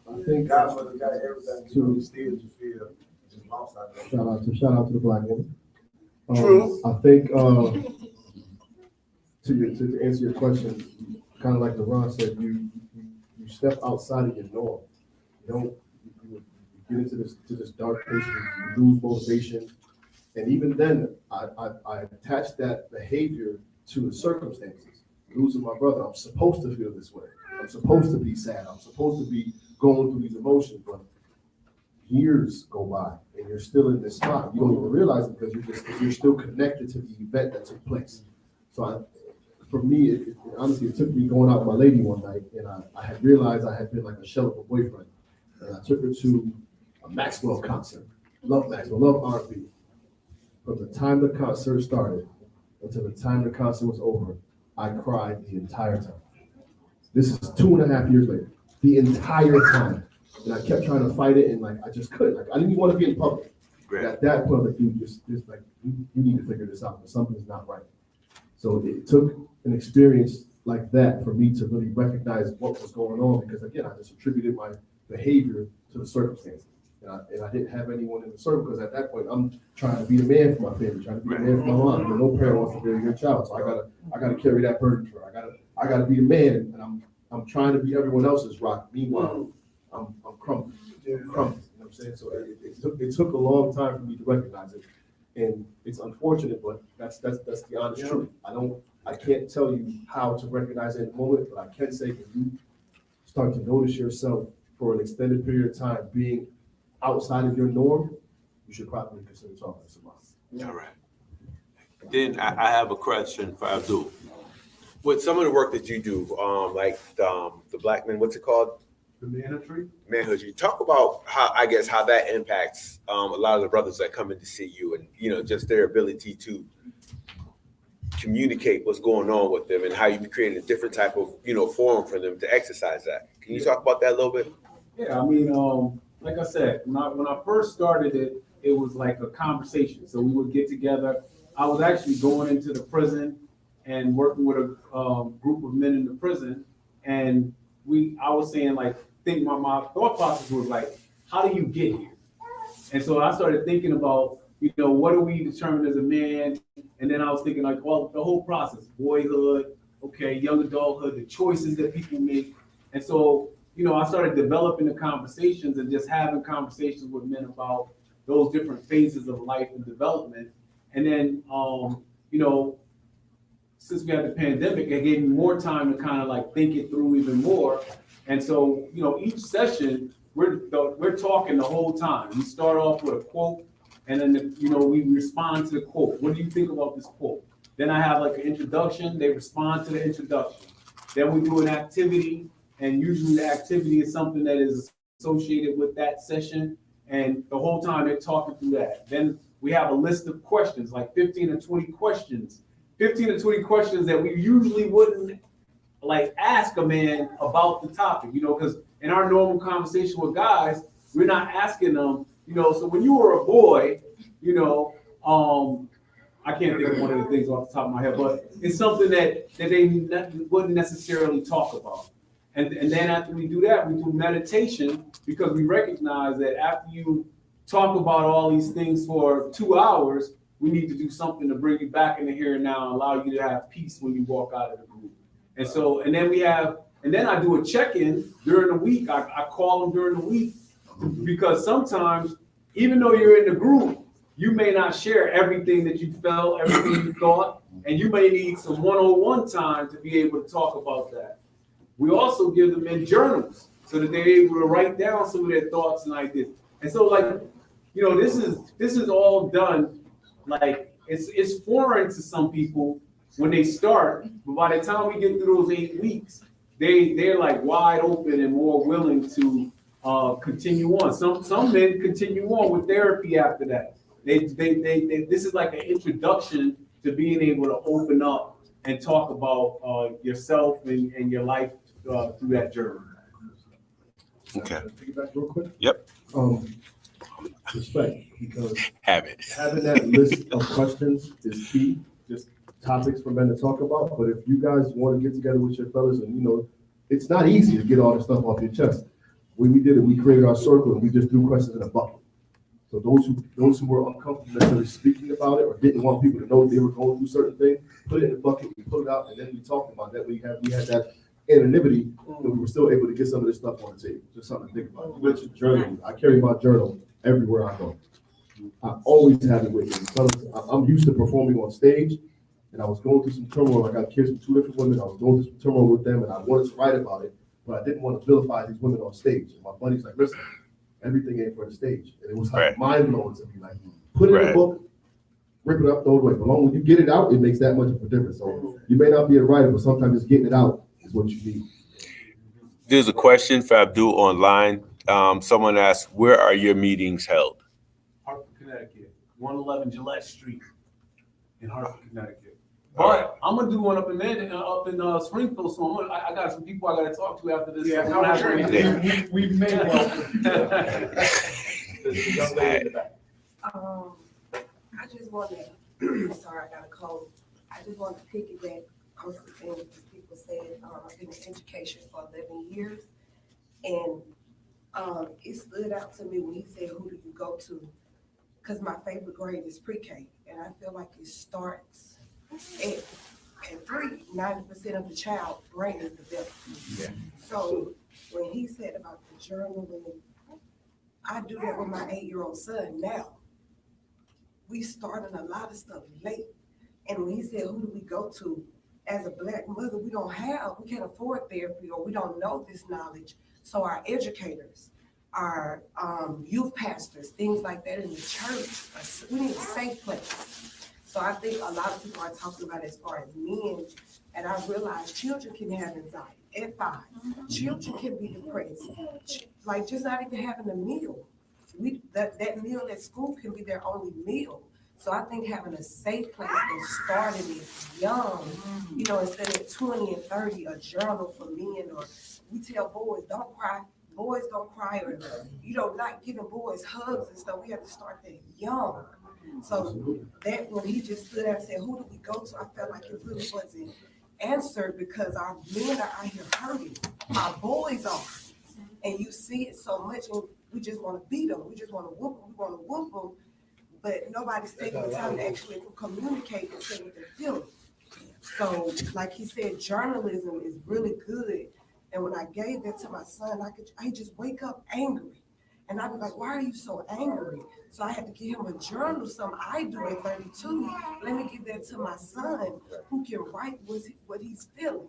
I think Godmother got everything to still you feel just lost out there. shout out to the black woman. True. I think to answer your question, kind of like LeBron said, you step outside of your norm. You get into this dark place, you lose motivation, and even then, I attach that behavior to the circumstances. Losing my brother, I'm supposed to feel this way. I'm supposed to be sad. I'm supposed to be going through these emotions, but years go by and you're still in this spot. You don't even realize it because you're still connected to the event that took place. So for me, honestly, it took me going out with my lady one night, and I had realized I had been like a shell of a boyfriend, and I took her to a Maxwell concert. Love Maxwell, love R&B. From the time the concert started until the time the concert was over, I cried the entire time. This is 2.5 years later, the entire time. And I kept trying to fight it, and like I just couldn't. Like I didn't even want to be in public. Great. At that point, like you just like you need to figure this out because something's not right. So it took an experience like that for me to really recognize what was going on, because again, I just attributed my behavior to the circumstances. And I didn't have anyone in the circle, because at that point I'm trying to be the man for my family, trying to be the man for my mom. You know, no parent wants to bury your child, so I gotta carry that burden for her. I gotta be the man, and I'm trying to be everyone else's rock. Meanwhile, I'm crumbling. You know what I'm saying? So it took a long time for me to recognize it, and it's unfortunate, but that's the honest truth. I can't tell you how to recognize it in the moment, but I can say if you start to notice yourself for an extended period of time being outside of your norm, you should probably consider talking to somebody. All right. Then I have a question for Abdul. With some of the work that you do, like the Black men, what's it called? The Manhood Tree? Manhood Tree. Talk about how that impacts a lot of the brothers that come in to see you, and just their ability to communicate what's going on with them, and how you create a different type of forum for them to exercise that. Can you talk about that a little bit? Yeah, I mean, like I said, when I first started it was like a conversation. So we would get together. I was actually going into the prison and working with a group of men in the prison, and I was saying my thought process was like, how do you get here? And so I started thinking about, what do we determine as a man? And then I was thinking the whole process, boyhood, okay, young adulthood, the choices that people make. And so, I started developing the conversations and just having conversations with men about those different phases of life and development. And then, since we had the pandemic, it gave me more time to kind of like think it through even more. And so, each session, we're talking the whole time. We start off with a quote, and then, we respond to the quote. What do you think about this quote? Then I have like an introduction. They respond to the introduction. Then we do an activity, and usually the activity is something that is associated with that session. And the whole time they're talking through that. Then we have a list of questions, like 15 or 20 questions. 15 or 20 questions that we usually wouldn't like ask a man about the topic, because in our normal conversation with guys, we're not asking them, so when you were a boy, I can't think of one of the things off the top of my head, but it's something that they wouldn't necessarily talk about. And then after we do that, we do meditation, because we recognize that after you talk about all these things for 2 hours, we need to do something to bring you back in the here and now and allow you to have peace when you walk out of the group. And so, and then I do a check-in during the week. I call them during the week, because sometimes, even though you're in the group, you may not share everything that you felt, everything you thought, and you may need some one-on-one time to be able to talk about that. We also give them in journals so that they're able to write down some of their thoughts and ideas. And so, like, this is all done, like, it's foreign to some people when they start, but by the time we get through those 8 weeks, they're like wide open and more willing to continue on. Some men continue on with therapy after that. This is like an introduction to being able to open up and talk about yourself and your life through that journey. Okay. Piggyback real quick. Yep. Respect, because Habit. having that list of questions is key, just topics for men to talk about. But if you guys want to get together with your fellas, and it's not easy to get all this stuff off your chest. We did it. We created our circle, and we just threw questions in a bucket. So those who were uncomfortable necessarily speaking about it or didn't want people to know they were going through certain things, put it in the bucket. We put it out, and then we talked about that. We had that anonymity, but we were still able to get some of this stuff on the table. Just something to think about. You mentioned journaling. I carry my journal everywhere I go. I always have it with me. I'm used to performing on stage, and I was going through some turmoil. I got kids from 2 different women. I was going through some turmoil with them, and I wanted to write about it, but I didn't want to vilify these women on stage. And my buddy's like, listen, everything ain't for the stage. And it was like mind-blowing to me. Like, put it in a book, rip it up, throw it away. But when you get it out, it makes that much of a difference. So you may not be a writer, but sometimes just getting it out is what you need. There's a question for Abdul online. Someone asked, where are your meetings held? Hartford, Connecticut, 111 Gillette Street in Hartford, Connecticut. But I'm gonna do one up in Springfield, so I got some people I gotta talk to after this. Yeah, we may I just want to, sorry, I got a cold. I just want to piggyback on some things that people said. I've been in education for 11 years, and it stood out to me when he said, who do you go to? Because my favorite grade is pre-K, and I feel like it starts at 3, 90% of the child brain is developed. Yeah. So when he said about the journaling, I do that with my 8-year-old son now. We started a lot of stuff late. And when he said, who do we go to? As a Black mother, we can't afford therapy, or we don't know this knowledge. So our educators, our youth pastors, things like that in the church, we need a safe place. So I think a lot of people are talking about as far as men, and I realize children can have anxiety at 5. Children can be depressed, like just not even having a meal. That meal at school can be their only meal. So I think having a safe place and starting it young, instead of 20 and 30, a journal for men, or we tell boys, don't cry. Boys don't cry, or not giving boys hugs and stuff. We have to start that young. So that when he just stood there and said, who do we go to? I felt like it really wasn't answered, because our men are out here hurting. Our boys are. And you see it so much, and we just want to beat them. We just want to whoop them. We want to whoop them. But nobody's taking the time to actually communicate and say what they're feeling. So, like he said, journalism is really good. And when I gave that to my son, I just wake up angry. And I'd be like, why are you so angry? So I had to give him a journal, something I do at 32. Let me give that to my son who can write what he's feeling.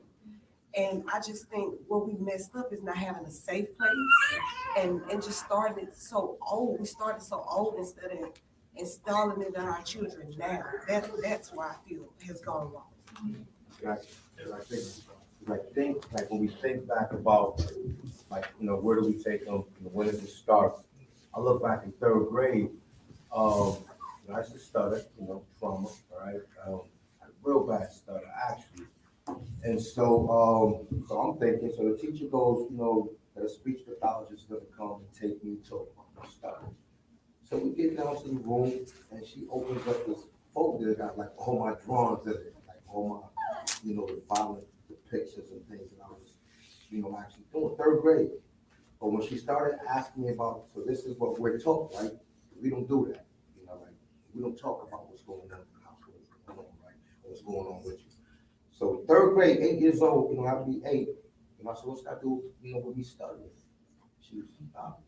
And I just think what we messed up is not having a safe place and just starting it so old. We started so old instead of installing it in our children now. That's why I feel has gone wrong. I think, like, when we think back about, like, where do we take them, when does it start? I look back in third grade, I used to stutter, trauma, all right? I had a real bad stutter, actually. And so I'm thinking, so the teacher goes, that a speech pathologist is gonna come and take me to my stutter. So we get down to the room, and she opens up this folder that got, like, all my drawings in it, like all my, the violent depictions and things that I was, actually doing, third grade. But when she started asking me about, so this is what we're taught, right? We don't do that, like, we don't talk about what's going on in the house, what's going on, right? What's going on with you. So third grade, 8 years old, I have to be 8. I said, what's that do, with me studying? She was, stop.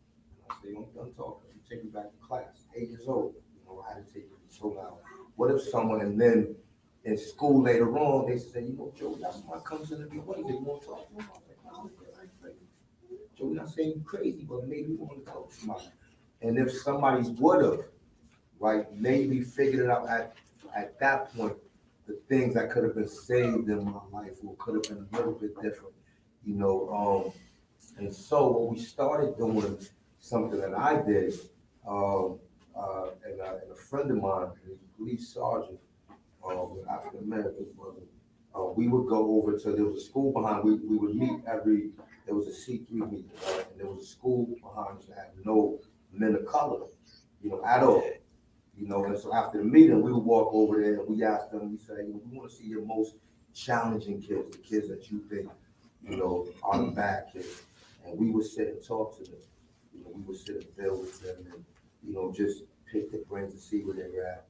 I said, I'm done talking. You take me back to class. 8 years old, I had to take you. So now, what if someone, and then in school later on, they say, Joe, that's somebody comes in and be, what is it, you want to talk to them? I was like, Joe, we're not saying you crazy, but maybe you want to talk to somebody. And if somebody would have, right, maybe figured it out at that point, the things that could have been saved in my life or could have been a little bit different, and so what we started doing, something that I did, and a friend of mine, a police sergeant, with African American brother, we would go over to, there was a school behind, we would meet there was a C3 meeting, right? And there was a school behind us that had no men of color, at all. And so after the meeting, we would walk over there and we asked them, we say, we want to see your most challenging kids, the kids that you think, are the bad kids. And we would sit and talk to them. We would sit and deal with them and, just pick their brains to see where they're at.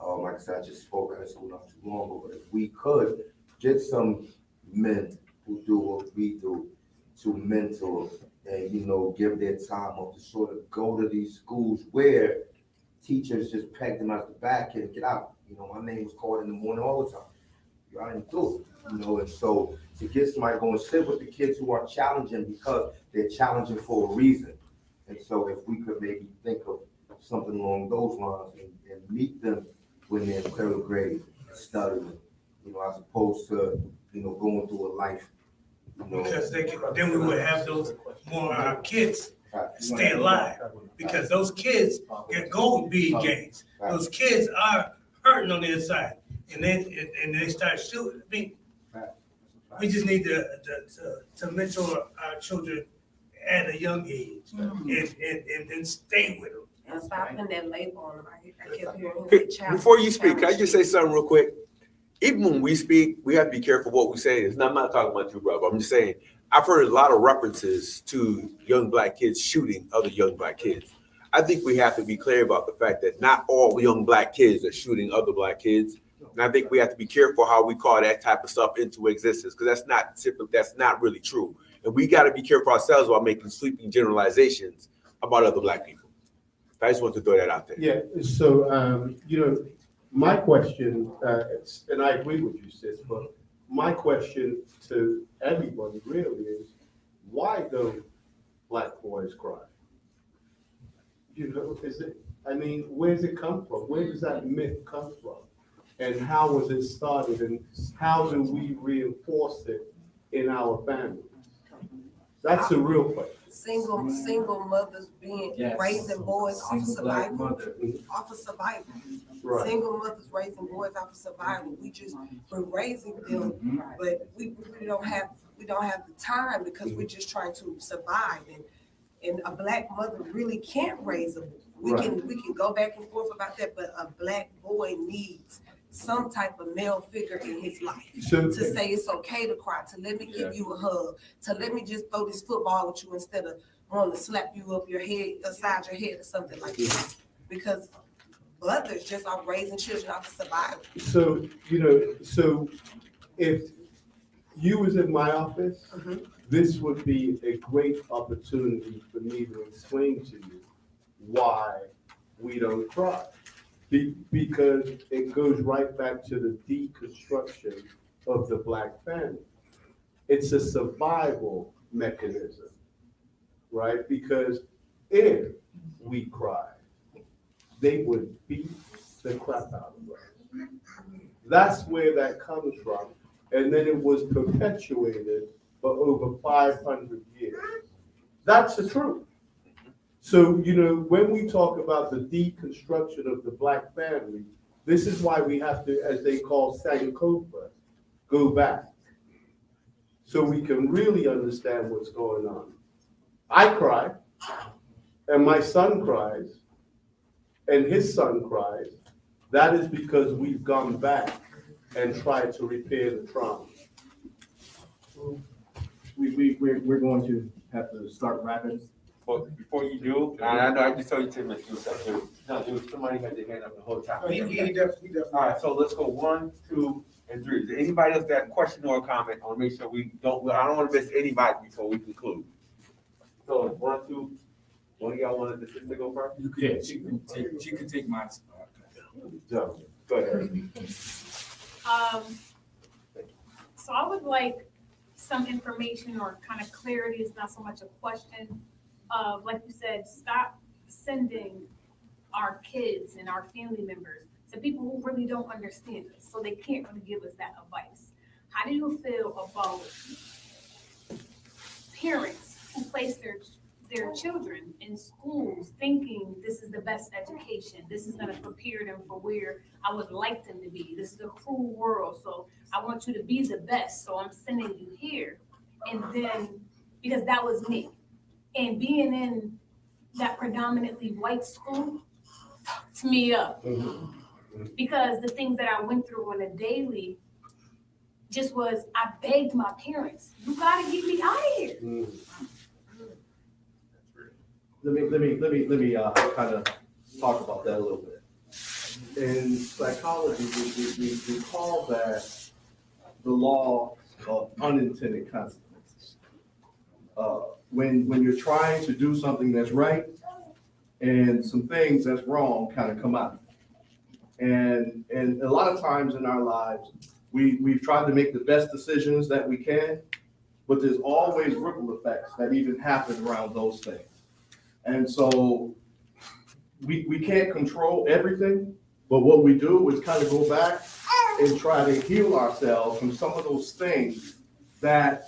Like I said, I just spoke out of school not too long ago, but if we could get some men who do what we do to mentor and, give their time up to sort of go to these schools where teachers just pegged them as the bad kid and get out. My name was called in the morning all the time. I didn't do it, and so to get somebody going to sit with the kids who are challenging because they're challenging for a reason. And so if we could maybe think of something along those lines and meet them when they're in third grade, studying, as opposed to, going through a life. Because then we would have those more our kids stay alive, because those kids get gold bead games. Those kids are hurting on the inside, and they start shooting. We just need to mentor our children at a young age and stay with them. And stop putting that label on them. I kept hearing him say child. Before you speak, can I just say something real quick? Even when we speak, we have to be careful what we say. I'm not talking about you, brother. I'm just saying, I've heard a lot of references to young black kids shooting other young black kids. I think we have to be clear about the fact that not all young black kids are shooting other black kids. And I think we have to be careful how we call that type of stuff into existence, because that's not really true. And we got to be careful ourselves about making sweeping generalizations about other black people. I just want to throw that out there. Yeah, so, my question, and I agree with you, sis, but my question to everybody really is, why don't black boys cry? Where's it come from? Where does that myth come from? And how was it started? And how do we reinforce it in our families? That's the real question. Single mothers raising boys off of survival. Right. Single mothers raising boys off of survival. We're raising them, but we really don't have the time because we're just trying to survive. And a black mother really can't raise them. We can go back and forth about that, but a black boy needs some type of male figure in his life to say it's okay to cry, to let me give you a hug, to let me just throw this football with you instead of wanting to slap you up your head, aside your head or something like that. Because mothers just are raising children off of survival. So if you was in my office, this would be a great opportunity for me to explain to you why we don't cry. Because it goes right back to the deconstruction of the Black family. It's a survival mechanism, right? Because if we cried, they would beat the crap out of us. That's where that comes from. And then it was perpetuated for over 500 years. That's the truth. So, you know, when we talk about the deconstruction of the Black family, this is why we have to, as they call Sankofa, go back. So we can really understand what's going on. I cry, and my son cries, and his son cries. That is because we've gone back and tried to repair the trauma. We're going to have to start wrapping. But before you do, and I know I just told you 10 minutes to do something. No, there was somebody had their hand up the whole time. He definitely. All right, so let's go 1, 2, and 3. Is there anybody else got a question or a comment? I want to make sure I don't want to miss anybody before we conclude. So 1, 2, one of y'all wanted the sister to go first? Yeah, she can take my spot. Go ahead. So I would like some information or kind of clarity. It's not so much a question of, like you said, stop sending our kids and our family members to people who really don't understand us, so they can't really give us that advice. How do you feel about parents who place their children in schools thinking this is the best education, this is going to prepare them for where I would like them to be, this is a cruel world, so I want you to be the best, so I'm sending you here. And then, because that was me, and being in that predominantly white school, to me up. Because the things that I went through on a daily just was, I begged my parents, you gotta get me out of here. Let me kind of talk about that a little bit. In psychology, we call that the law of unintended consequences. When you're trying to do something that's right and some things that's wrong kind of come out. And a lot of times in our lives, we've tried to make the best decisions that we can, but there's always ripple effects that even happen around those things. And so we can't control everything, but what we do is kind of go back and try to heal ourselves from some of those things that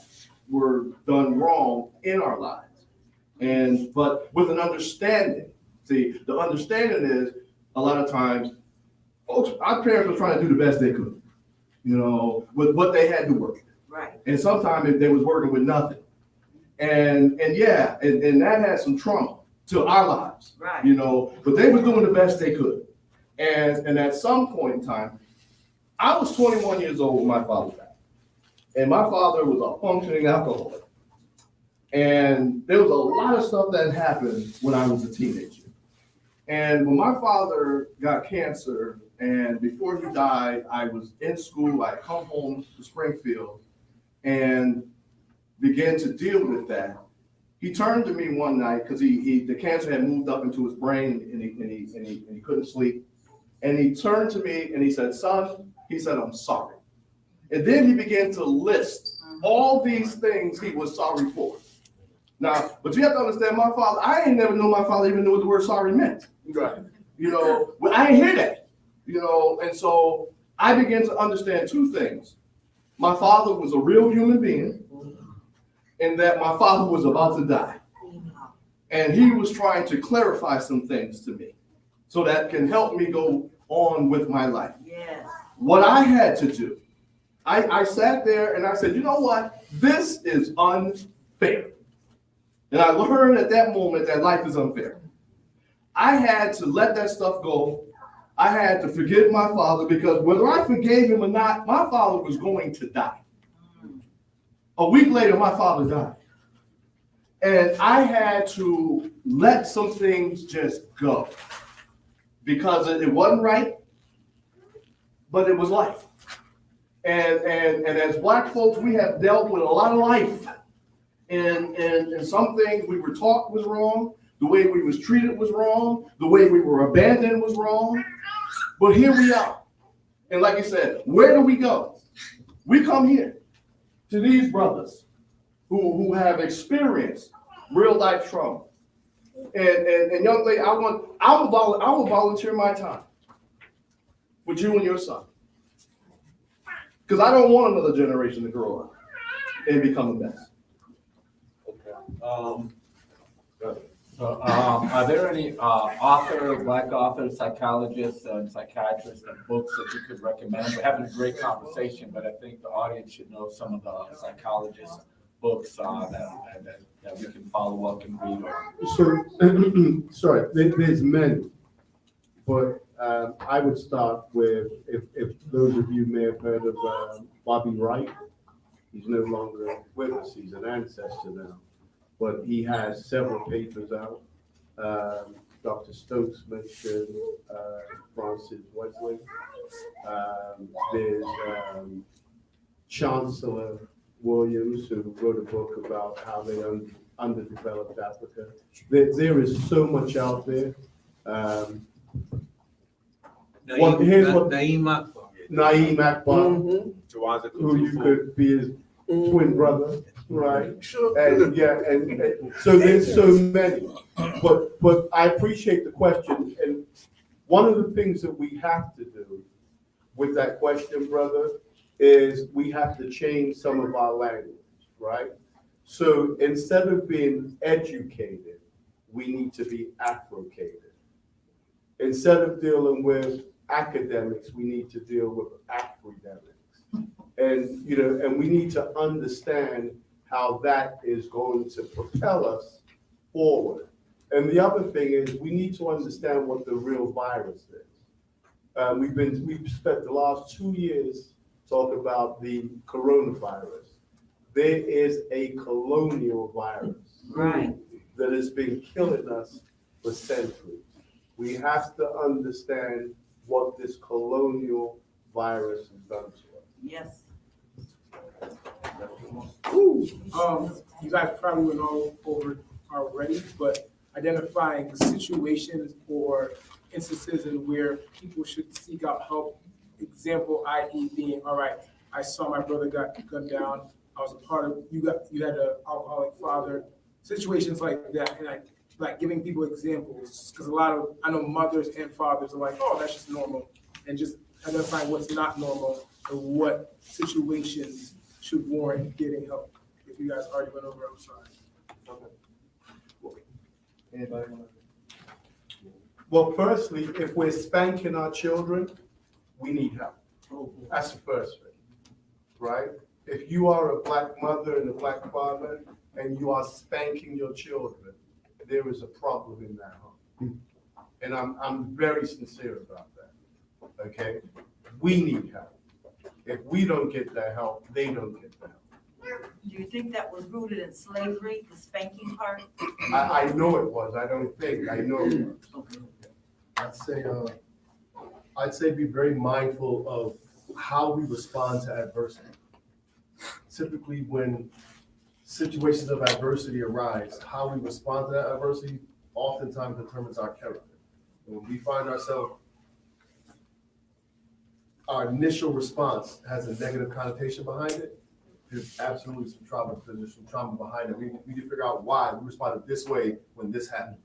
were done wrong in our lives. But with an understanding. See, the understanding is a lot of times, folks, our parents were trying to do the best they could, you know, with what they had to work with. Right. And sometimes they was working with nothing. And that had some trauma to our lives, Right. you know, but they were doing the best they could. And at some point in time, I was 21 years old when my father died. And my father was a functioning alcoholic. And there was a lot of stuff that happened when I was a teenager. And when my father got cancer, and before he died, I was in school. I come home to Springfield and began to deal with that. He turned to me one night because the cancer had moved up into his brain and he couldn't sleep. And he turned to me and he said, "Son," he said, "I'm sorry." And then he began to list all these things he was sorry for. Now, but you have to understand, my father, I ain't never known my father even knew what the word sorry meant. Right. You know, I ain't hear that. You know, and so I began to understand two things. My father was a real human being, and that my father was about to die. And he was trying to clarify some things to me so that can help me go on with my life. Yes. What I had to do, I sat there and I said, you know what? This is unfair. And I learned at that moment that life is unfair. I had to let that stuff go. I had to forgive my father, because whether I forgave him or not, my father was going to die. A week later, my father died. And I had to let some things just go because it wasn't right, but it was life. And as black folks, we have dealt with a lot of life. And some things we were taught was wrong. The way we was treated was wrong. The way we were abandoned was wrong. But here we are. And like I said, where do we go? We come here to these brothers who have experienced real life trauma. And young lady, I will volunteer my time with you and your son. Because I don't want another generation to grow up and become a mess. Are there any black authors, psychologists, and psychiatrists, and books that you could recommend? We're having a great conversation, but I think the audience should know some of the psychologist books that we can follow up and read. So, sorry, there's many, but I would start with, if those of you may have heard of Bobby Wright. He's no longer with us, he's an ancestor now, but he has several papers out. Dr. Stokes mentioned Francis Wesley. There's Chancellor Williams, who wrote a book about how they underdeveloped Africa. There is so much out there. Naeem Akbar, who you could be his twin brother, right? And yeah, and so there's so many. But I appreciate the question. And one of the things that we have to do with that question, brother, is we have to change some of our language, right? So instead of being educated, we need to be Afrocated. Instead of dealing with academics, we need to deal with academics. And, you know, and we need to understand how that is going to propel us forward. And the other thing is we need to understand what the real virus is. We've spent the last 2 years talking about the coronavirus. There is a colonial virus that has been killing us for centuries. We have to understand what this colonial virus has done to us. Yes. You guys probably went all over already, but identifying situations or instances in where people should seek out help. Example, i.e. being, all right, I saw my brother got gunned down. I was a part of, you had an alcoholic father, situations like that. And I like giving people examples, because I know mothers and fathers are like, oh, that's just normal. And just identifying what's not normal and what situations should warrant getting help. If you guys already went over, I'm sorry. Anybody want to? Well, firstly, if we're spanking our children, we need help. That's the first thing, right? If you are a black mother and a black father and you are spanking your children, there is a problem in that home. And I'm very sincere about that, okay? We need help. If we don't get that help, they don't get that help. Do you think that was rooted in slavery, the spanking part? I know it was, I don't think, I know it was. I'd say be very mindful of how we respond to adversity. Typically, when situations of adversity arise, how we respond to that adversity oftentimes determines our character. And when we find ourselves, our initial response has a negative connotation behind it, there's absolutely some trauma. There's some trauma behind it. We need to figure out why we responded this way when this happened.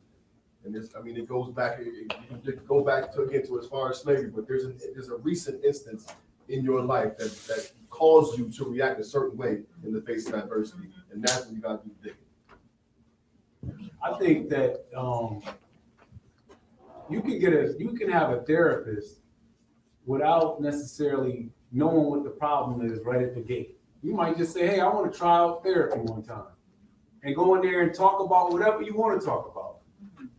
And this, I mean, it goes back. It go back to again to as far as slavery. But there's a recent instance in your life that caused you to react a certain way in the face of adversity, and that's when you got to do digging. I think that you can have a therapist without necessarily knowing what the problem is right at the gate. You might just say, hey, I want to try out therapy one time and go in there and talk about whatever you want to talk about.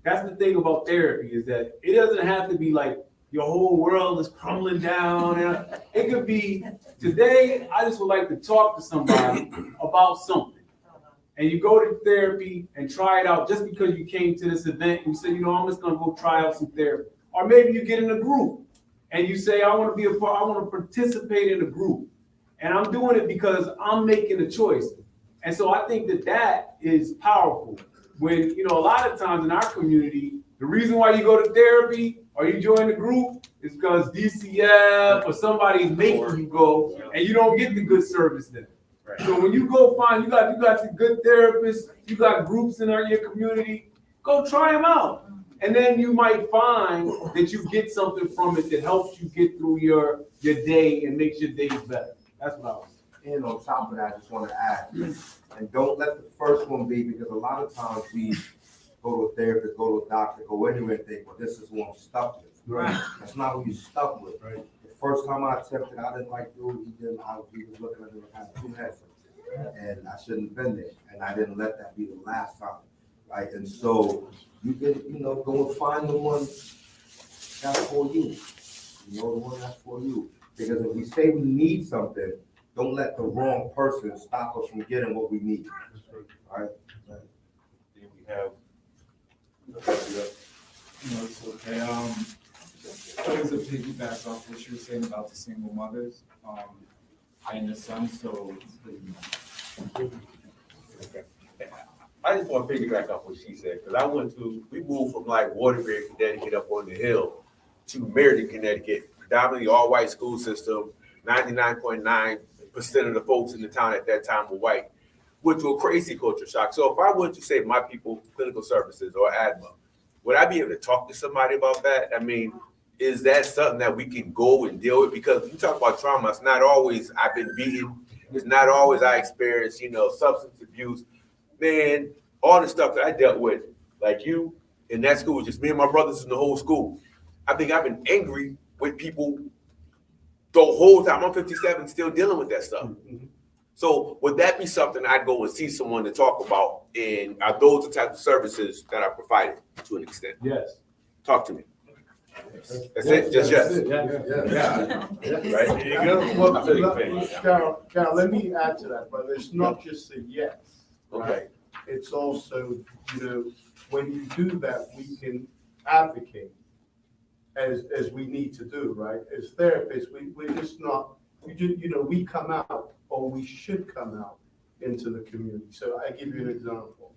That's the thing about therapy, is that it doesn't have to be like your whole world is crumbling down. And it could be, today, I just would like to talk to somebody about something. And you go to therapy and try it out just because you came to this event and you say, you know, I'm just going to go try out some therapy. Or maybe you get in a group and you say, I want to be a part, I want to participate in a group. and I'm doing it because I'm making a choice. And so I think that that is powerful. When, you know, a lot of times in our community, the reason why you go to therapy or you join the group is because DCF or somebody's making you go, and you don't get the good service there. Right. So when you go find, you got the good therapists, you got groups in your community, go try them out. And then you might find that you get something from it that helps you get through your day and makes your days better. That's what I was saying. And on top of that, I just want to add, and don't let the first one be, because a lot of times we go to a therapist, go to a doctor, go anywhere and think, well, this is what I'm stuck with. Right. That's not what you're stuck with. Right. The first time I attempted, I didn't like dude, he was looking at me like I had two heads. And I shouldn't have been there. And I didn't let that be the last time. Right. And so you can, go and find the one that's for you. The one that's for you. Because if we say we need something, don't let the wrong person stop us from getting what we need. All right. Then we have. No, it's okay. I was a piggyback off what you were saying about the single mothers, and the son, so. I just want to piggyback off what she said, because we moved from like Waterbury, Connecticut up on the hill to Meriden, Connecticut, predominantly all-white school system, 99.9% of the folks in the town at that time were white, which was a crazy culture shock. So if I went to say my people, clinical services or ADMA, would I be able to talk to somebody about that? I mean, is that something that we can go and deal with? Because you talk about trauma, it's not always I've been beaten. It's not always I experienced, substance abuse. Man, all the stuff that I dealt with, like you, in that school, just me and my brothers in the whole school. I think I've been angry with people the whole time. I'm 57, still dealing with that stuff. Mm-hmm. So would that be something I'd go and see someone to talk about? And are those the types of services that are provided to an extent? Yes. Talk to me. That's it? Just yes. Yeah. Right? There you go. Well, I feel your pain. Carol, let me add to that, but it's not just a yes. Right? Okay. It's also, when you do that, we can advocate as we need to do, right? As therapists, we're just not, we come out, or we should come out into the community. So I give you an example.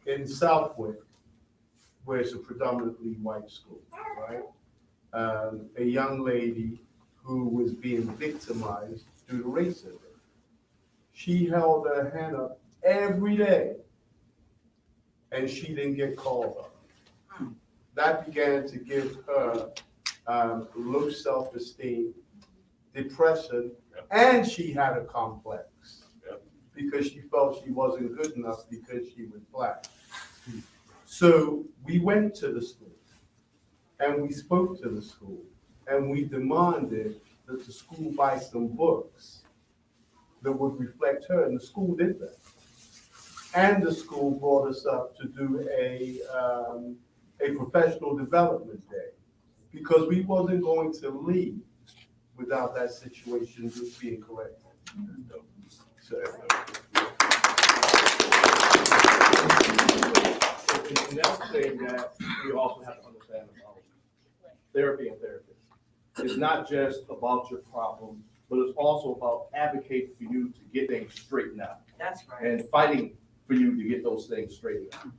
In Southwick, where it's a predominantly white school, right? A young lady who was being victimized due to racism. She held her hand up every day, and she didn't get called up. That began to give her low self-esteem, depression, and she had a complex because she felt she wasn't good enough because she was Black. So we went to the school and we spoke to the school and we demanded that the school buy some books that would reflect her, and the school did that. And the school brought us up to do a professional development day because we wasn't going to leave without that situation just being corrected. So, and that's the thing that we also have to understand about therapy and therapists. It's not just about your problem, but it's also about advocating for you to get things straightened out. That's right. And fighting for you to get those things straightened out.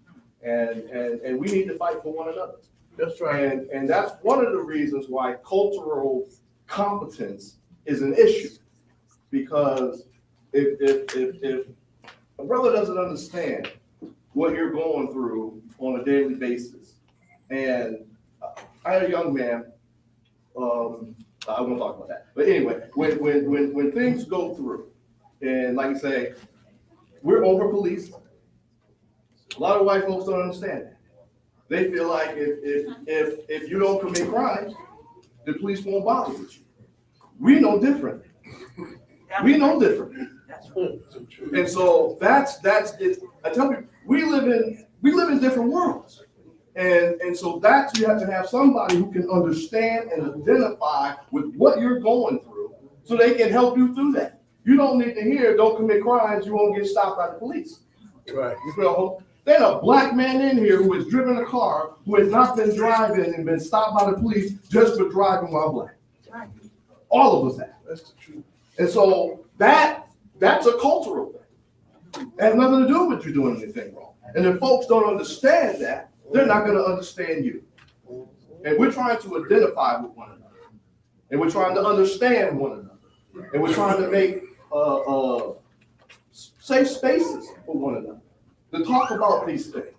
And we need to fight for one another. That's right. And that's one of the reasons why cultural competence is an issue. Because if a brother doesn't understand what you're going through on a daily basis, and I had a young man, I won't talk about that. But anyway, when things go through, and like you say, we're over policed. A lot of white folks don't understand that. They feel like if you don't commit crimes, the police won't bother with you. We know different. We know different. And so that's it. I tell you, we live in different worlds. And so that's, you have to have somebody who can understand and identify with what you're going through so they can help you through that. You don't need to hear, don't commit crimes, you won't get stopped by the police. Right. There's a Black man in here who has driven a car, who has not been driving and been stopped by the police just for driving while Black. All of us have. That's the truth. And so that's a cultural thing. It has nothing to do with you doing anything wrong. And if folks don't understand that, they're not going to understand you. And we're trying to identify with one another. And we're trying to understand one another. And we're trying to make safe spaces for one another to talk about these things.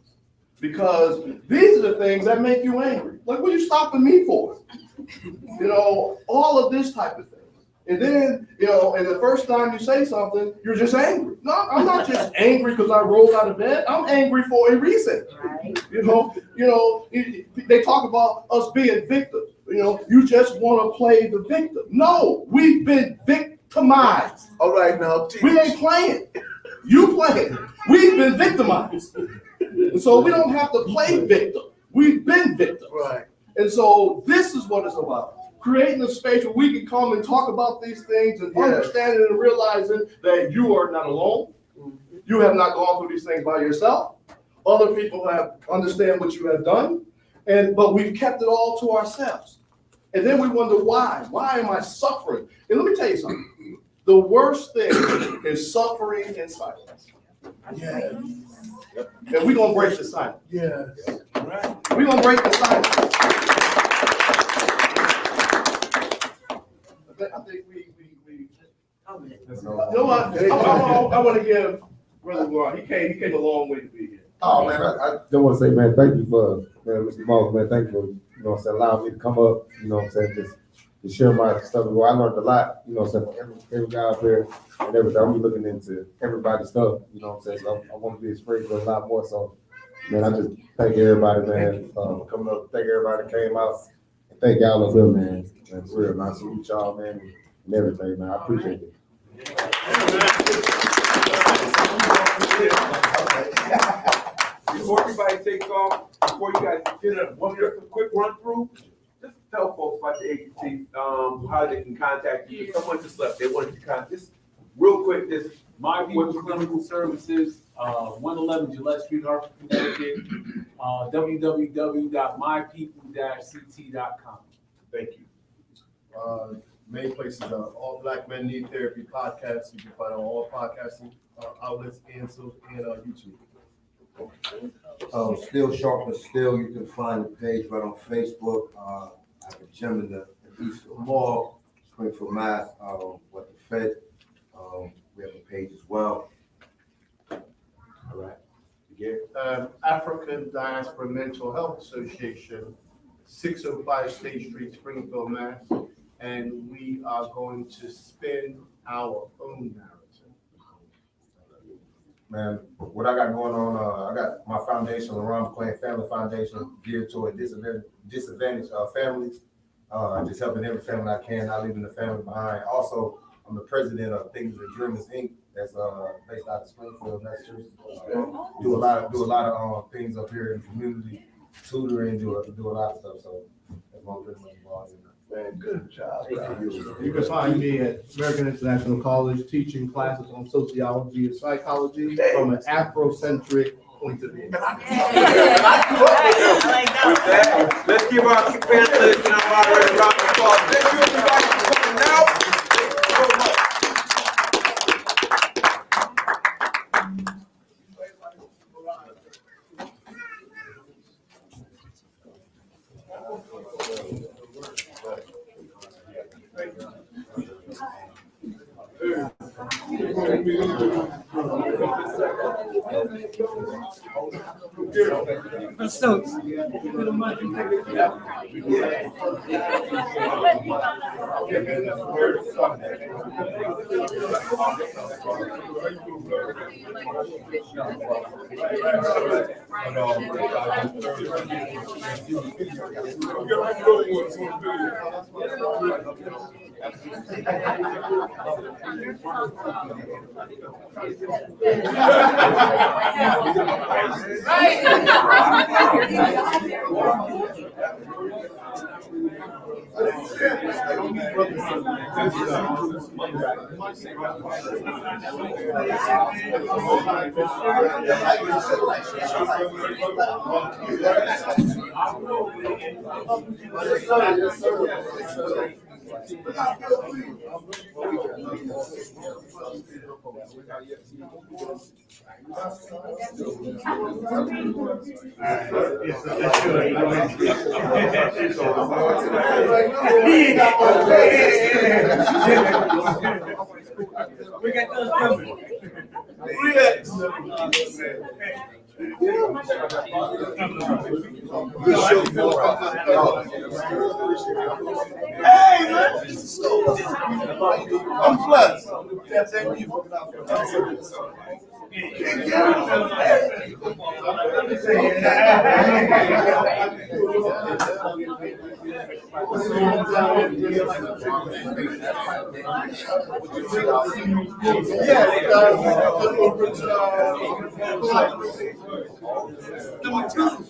Because these are the things that make you angry. Like, what are you stopping me for? You know, all of this type of thing. And then, you know, and the first time you say something, you're just angry. No, I'm not just angry because I rolled out of bed. I'm angry for a reason. Right. You know, they talk about us being victims. You know, you just want to play the victim. No, we've been victimized. All right, now. We ain't playing. You playing. We've been victimized. And so we don't have to play victim. We've been victims. Right. And so this is what it's about. Creating a space where we can come and talk about these things and understanding and realizing that you are not alone. You have not gone through these things by yourself. Other people have understand what you have done, but we've kept it all to ourselves. And then we wonder why. Why am I suffering? And let me tell you something. The worst thing is suffering in silence. Yes. And we're gonna break the silence. Yes. Right. We're gonna break the silence. I think we you know what? I want to give Brother Warren. He came a long way to be here. Oh man, I just want to say, man, thank you for, Mr. Moss, man, thank you for, you know what I'm saying, allowing me to come up, you know what I'm saying, just to share my stuff. Well, I learned a lot, you know what I'm saying, from every guy out there and everything. I'm looking into everybody's stuff, you know what I'm saying, so I want to be exposed to a lot more. So, man, I just thank everybody, man, for coming up. Thank everybody that came out. And thank y'all as well, man. And for real, man, I salute y'all, man, and everything, man. I appreciate it. Before everybody takes off, before you guys get a quick run through, just tell folks about the agency, how they can contact you. If someone just left, they wanted to contact, just real quick, just My People Clinical Services, 111 Gillette Street, Hartford, Connecticut, www.mypeople-ct.com. Thank you. Main places are All Black Men Need Therapy podcast. You can find on all podcasting outlets and YouTube. Still Sharp and Still, you can find the page right on Facebook. At the gym in the Eastern Mall, Springfield, Mass. What the Fed. We have a page as well. All right. African Diaspora Mental Health Association, 605 State Street, Springfield, Mass. And we are going to spin our own narrative. Man, what I got going on, I got my foundation, Laurent McClain Family Foundation, geared toward disadvantaged families, just helping every family I can, not leaving the family behind. Also, I'm the president of Things and Dreamers, Inc. That's based out of Springfield, Massachusetts. Do a lot of things up here in the community, tutoring, do a lot of stuff. So that's what I'm pretty much involved in. Man, good job. You can find me at American International College teaching classes on sociology and psychology from an Afrocentric point of view. With that, let's give our panelists and our moderators a round of applause. Thank you everybody for coming out. So, We got those coming. Hey, man, this is so I'm blessed. Number two.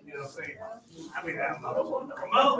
You know what I'm saying? I mean, come on.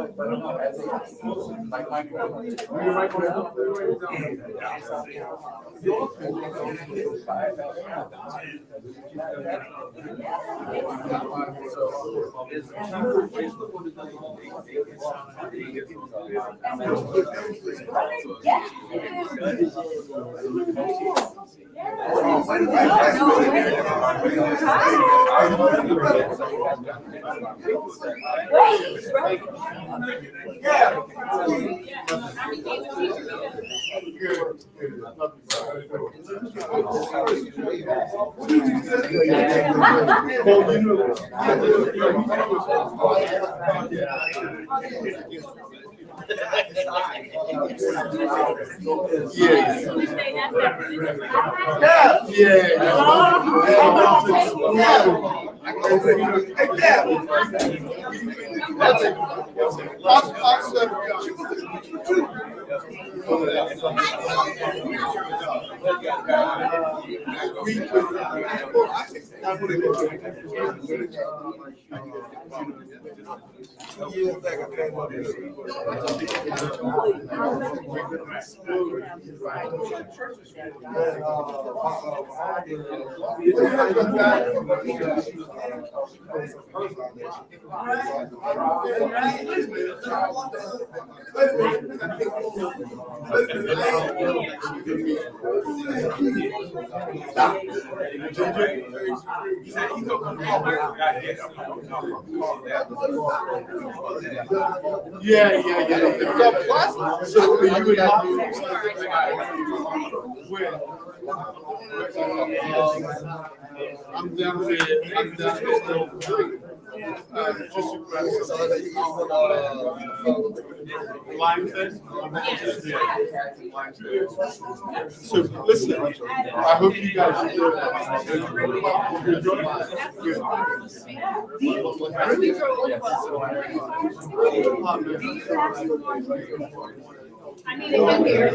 So you would I'm down there. I'm down there. So listen, I hope you guys I need to get here.